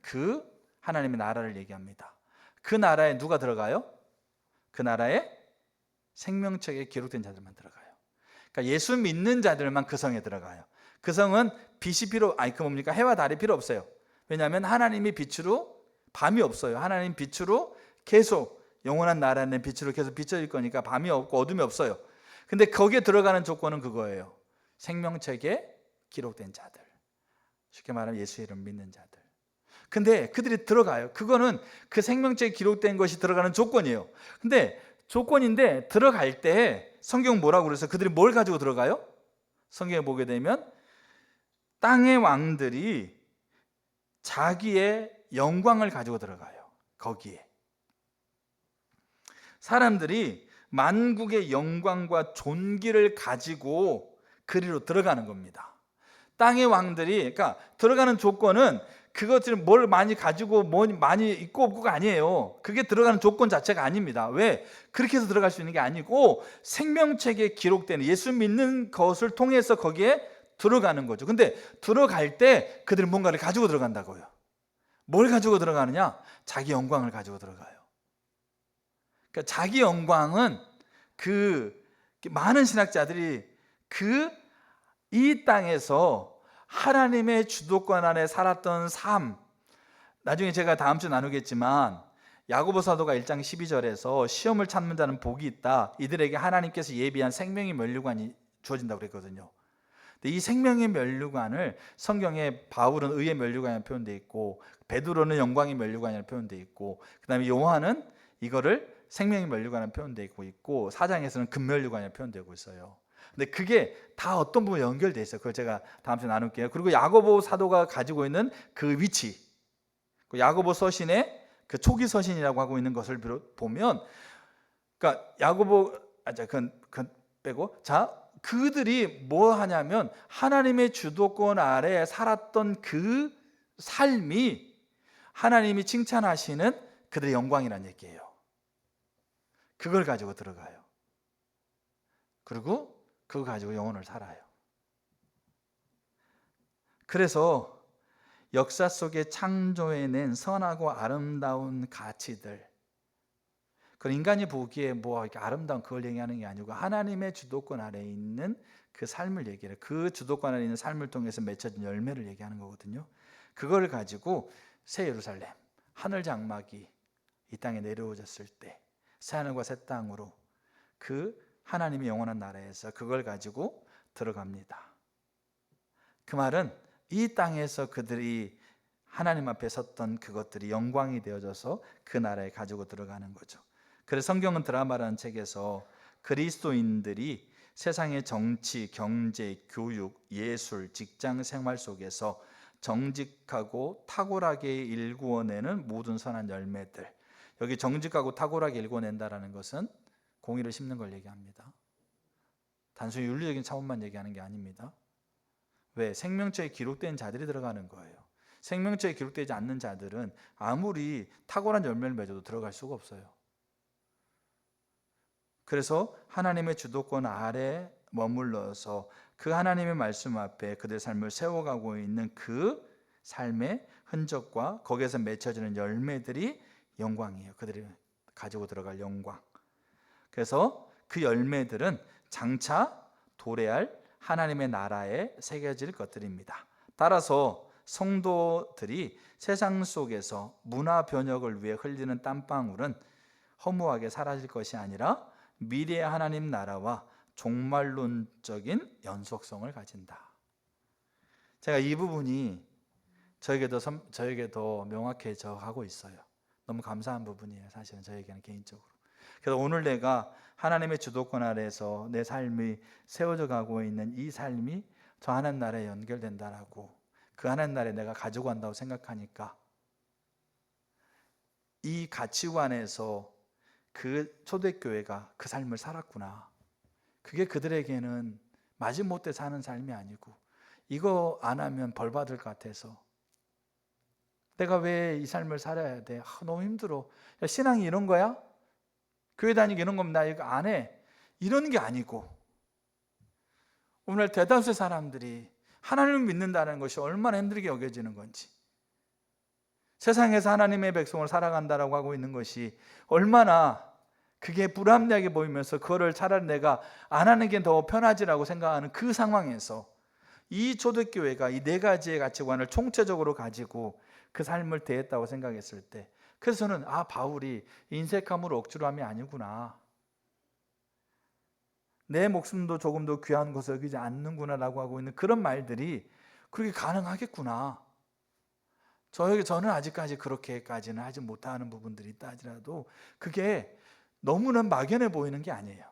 그 하나님의 나라를 얘기합니다. 그 나라에 누가 들어가요? 그 나라에 생명책에 기록된 자들만 들어가요. 그러니까 예수 믿는 자들만 그 성에 들어가요. 그 성은 빛이 뭡니까? 해와 달이 필요 없어요. 왜냐하면 하나님이 빛으로 밤이 없어요. 하나님 빛으로 계속 영원한 나라는 빛으로 계속 비춰질 거니까 밤이 없고 어둠이 없어요. 근데 거기에 들어가는 조건은 그거예요. 생명책에 기록된 자들. 쉽게 말하면 예수 이름 믿는 자들. 근데 그들이 들어가요. 그거는 그 생명책에 기록된 것이 들어가는 조건이에요. 근데 조건인데 들어갈 때 성경 뭐라고 그래서 그들이 뭘 가지고 들어가요? 성경에 보게 되면 땅의 왕들이 자기의 영광을 가지고 들어가요. 거기에 사람들이 만국의 영광과 존귀를 가지고 그리로 들어가는 겁니다. 땅의 왕들이, 그러니까 들어가는 조건은 그것들을 뭘 많이 가지고 뭐 많이 있고 없고가 아니에요. 그게 들어가는 조건 자체가 아닙니다. 왜? 그렇게 해서 들어갈 수 있는 게 아니고 생명책에 기록되는 예수 믿는 것을 통해서 거기에 들어가는 거죠. 근데 들어갈 때 그들은 뭔가를 가지고 들어간다고요. 뭘 가지고 들어가느냐? 자기 영광을 가지고 들어가요. 그러니까 자기 영광은 그 많은 신학자들이 이 땅에서 하나님의 주도권 안에 살았던 삶, 나중에 제가 다음 주 나누겠지만 야고보 사도가 1장 12절에서 시험을 참는 자는 복이 있다. 이들에게 하나님께서 예비한 생명의 면류관이 주어진다고 그랬거든요. 근데 이 생명의 면류관을 성경에 바울은 의의 면류관이라고 표현되어 있고 베드로는 영광의 면류관이라고 표현되어 있고 그 다음에 요한은 이거를 생명의 면류관이라고 표현되어 있고 4장에서는 금면류관이라고 표현되고 있어요. 근데 그게 다 어떤 부분에 연결되어 있어요. 그걸 제가 다음 주에 나눌게요. 그리고 야고보 사도가 가지고 있는 그 위치, 야고보 서신의 그 초기 서신이라고 하고 있는 것을 보면, 그러니까 야고보 그건 빼고, 자 그들이 뭐 하냐면 하나님의 주도권 아래 살았던 그 삶이 하나님이 칭찬하시는 그들의 영광이라는 얘기예요. 그걸 가지고 들어가요. 그리고 그거 가지고 영혼을 살아요. 그래서 역사 속에 창조해낸 선하고 아름다운 가치들, 그 인간이 보기에 뭐 이렇게 아름다운 그걸 얘기하는 게 아니고 하나님의 주도권 아래에 있는 그 삶을 얘기해요. 그 주도권 아래에 있는 삶을 통해서 맺혀진 열매를 얘기하는 거거든요. 그걸 가지고 새 예루살렘, 하늘 장막이 이 땅에 내려오졌을 때 새 하늘과 새 땅으로 그 하나님의 영원한 나라에서 그걸 가지고 들어갑니다. 그 말은 이 땅에서 그들이 하나님 앞에 섰던 그것들이 영광이 되어져서 그 나라에 가지고 들어가는 거죠. 그래서 성경은 드라마라는 책에서 그리스도인들이 세상의 정치, 경제, 교육, 예술, 직장 생활 속에서 정직하고 탁월하게 일구어내는 모든 선한 열매들, 여기 정직하고 탁월하게 일구어낸다라는 것은 공의를 심는 걸 얘기합니다. 단순히 윤리적인 차원만 얘기하는 게 아닙니다. 왜? 생명처에 기록된 자들이 들어가는 거예요. 생명처에 기록되지 않는 자들은 아무리 탁월한 열매를 맺어도 들어갈 수가 없어요. 그래서 하나님의 주도권 아래 머물러서 그 하나님의 말씀 앞에 그들의 삶을 세워가고 있는 그 삶의 흔적과 거기에서 맺혀지는 열매들이 영광이에요. 그들이 가지고 들어갈 영광. 그래서 그 열매들은 장차 도래할 하나님의 나라에 새겨질 것들입니다. 따라서 성도들이 세상 속에서 문화 변혁을 위해 흘리는 땀방울은 허무하게 사라질 것이 아니라 미래의 하나님 나라와 종말론적인 연속성을 가진다. 제가 이 부분이 저에게도 명확해져 가고 있어요. 너무 감사한 부분이에요. 사실은 저에게는 개인적으로. 그래서 오늘 내가 하나님의 주도권 아래에서 내 삶이 세워져 가고 있는 이 삶이 저 하나님 나라에 연결된다라고, 그 하나님 나라에 내가 가지고 간다고 생각하니까 이 가치관에서 그 초대교회가 그 삶을 살았구나. 그게 그들에게는 마지못해 사는 삶이 아니고 이거 안 하면 벌 받을 것 같아서 내가 왜 이 삶을 살아야 돼? 너무 힘들어. 야, 신앙이 이런 거야? 교회 다니기 이런 거면 나 이거 안 해. 이런 게 아니고 오늘 대다수의 사람들이 하나님을 믿는다는 것이 얼마나 힘들게 여겨지는 건지, 세상에서 하나님의 백성을 살아간다라고 하고 있는 것이 얼마나 그게 불합리하게 보이면서 그거를 차라리 내가 안 하는 게 더 편하지라고 생각하는 그 상황에서 이 초대교회가 이 네 가지의 가치관을 총체적으로 가지고 그 삶을 대했다고 생각했을 때, 그래서 저는 바울이 인색함으로 억지로 함이 아니구나, 내 목숨도 조금 더 귀한 것을 여기지 않는구나 라고 하고 있는 그런 말들이 그렇게 가능하겠구나. 저는 아직까지 그렇게까지는 하지 못하는 부분들이 있다 하더라도 그게 너무나 막연해 보이는 게 아니에요.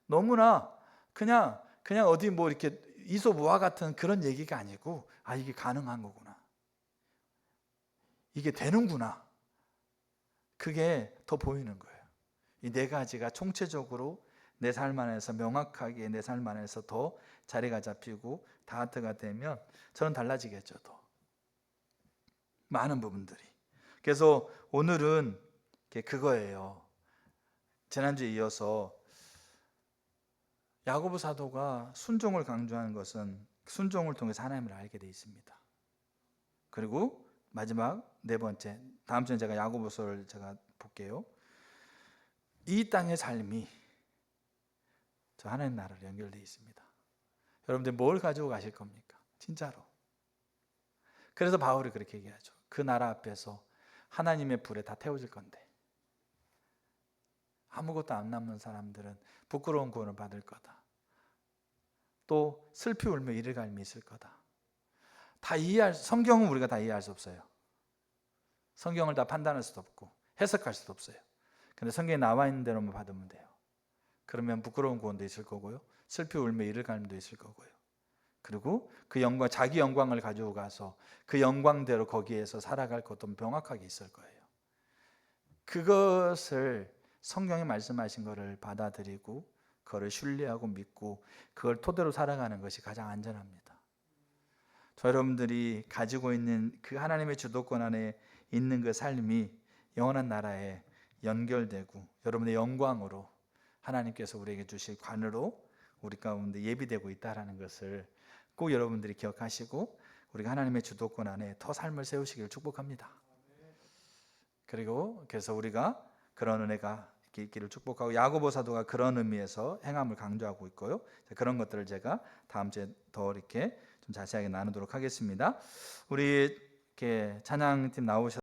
너무나 그냥 어디 뭐 이렇게 이솝우화 같은 그런 얘기가 아니고 이게 가능한 거구나, 이게 되는구나, 그게 더 보이는 거예요. 이 네 가지가 총체적으로 내 삶 안에서 명확하게 내 삶 안에서 더 자리가 잡히고 다트가 되면 저는 달라지겠죠. 더 많은 부분들이. 그래서 오늘은 그거예요. 지난주에 이어서 야고보 사도가 순종을 강조하는 것은 순종을 통해서 하나님을 알게 되어 있습니다. 그리고 마지막 네 번째, 다음 주에 제가 야고보서를 제가 볼게요. 이 땅의 삶이 저 하나님 나라로 연결되어 있습니다. 여러분들 뭘 가지고 가실 겁니까? 진짜로. 그래서 바울이 그렇게 얘기하죠. 그 나라 앞에서 하나님의 불에 다 태워질 건데 아무것도 안 남는 사람들은 부끄러운 구원을 받을 거다. 또 슬피 울며 이를 갈미 있을 거다. 성경은 우리가 다 이해할 수 없어요. 성경을 다 판단할 수도 없고 해석할 수도 없어요. 근데 성경에 나와 있는 대로만 받으면 돼요. 그러면 부끄러운 구원도 있을 거고요, 슬피 울며 이를 갈미도 있을 거고요. 그리고 그 영광, 자기 영광을 가지고 가서 그 영광대로 거기에서 살아갈 것도 명확하게 있을 거예요. 그것을 성경에 말씀하신 것을 받아들이고 그거를 신뢰하고 믿고 그걸 토대로 살아가는 것이 가장 안전합니다. 저 여러분들이 가지고 있는 그 하나님의 주도권 안에 있는 그 삶이 영원한 나라에 연결되고 여러분의 영광으로 하나님께서 우리에게 주실 관으로 우리 가운데 예비되고 있다는 것을 꼭 여러분들이 기억하시고 우리가 하나님의 주도권 안에 더 삶을 세우시기를 축복합니다. 그리고 그래서 우리가 그런 은혜가 있기를 축복하고 야고보 사도가 그런 의미에서 행함을 강조하고 있고요. 그런 것들을 제가 다음 주에 더 이렇게 좀 자세하게 나누도록 하겠습니다. 우리 이렇게 찬양팀 나오셔서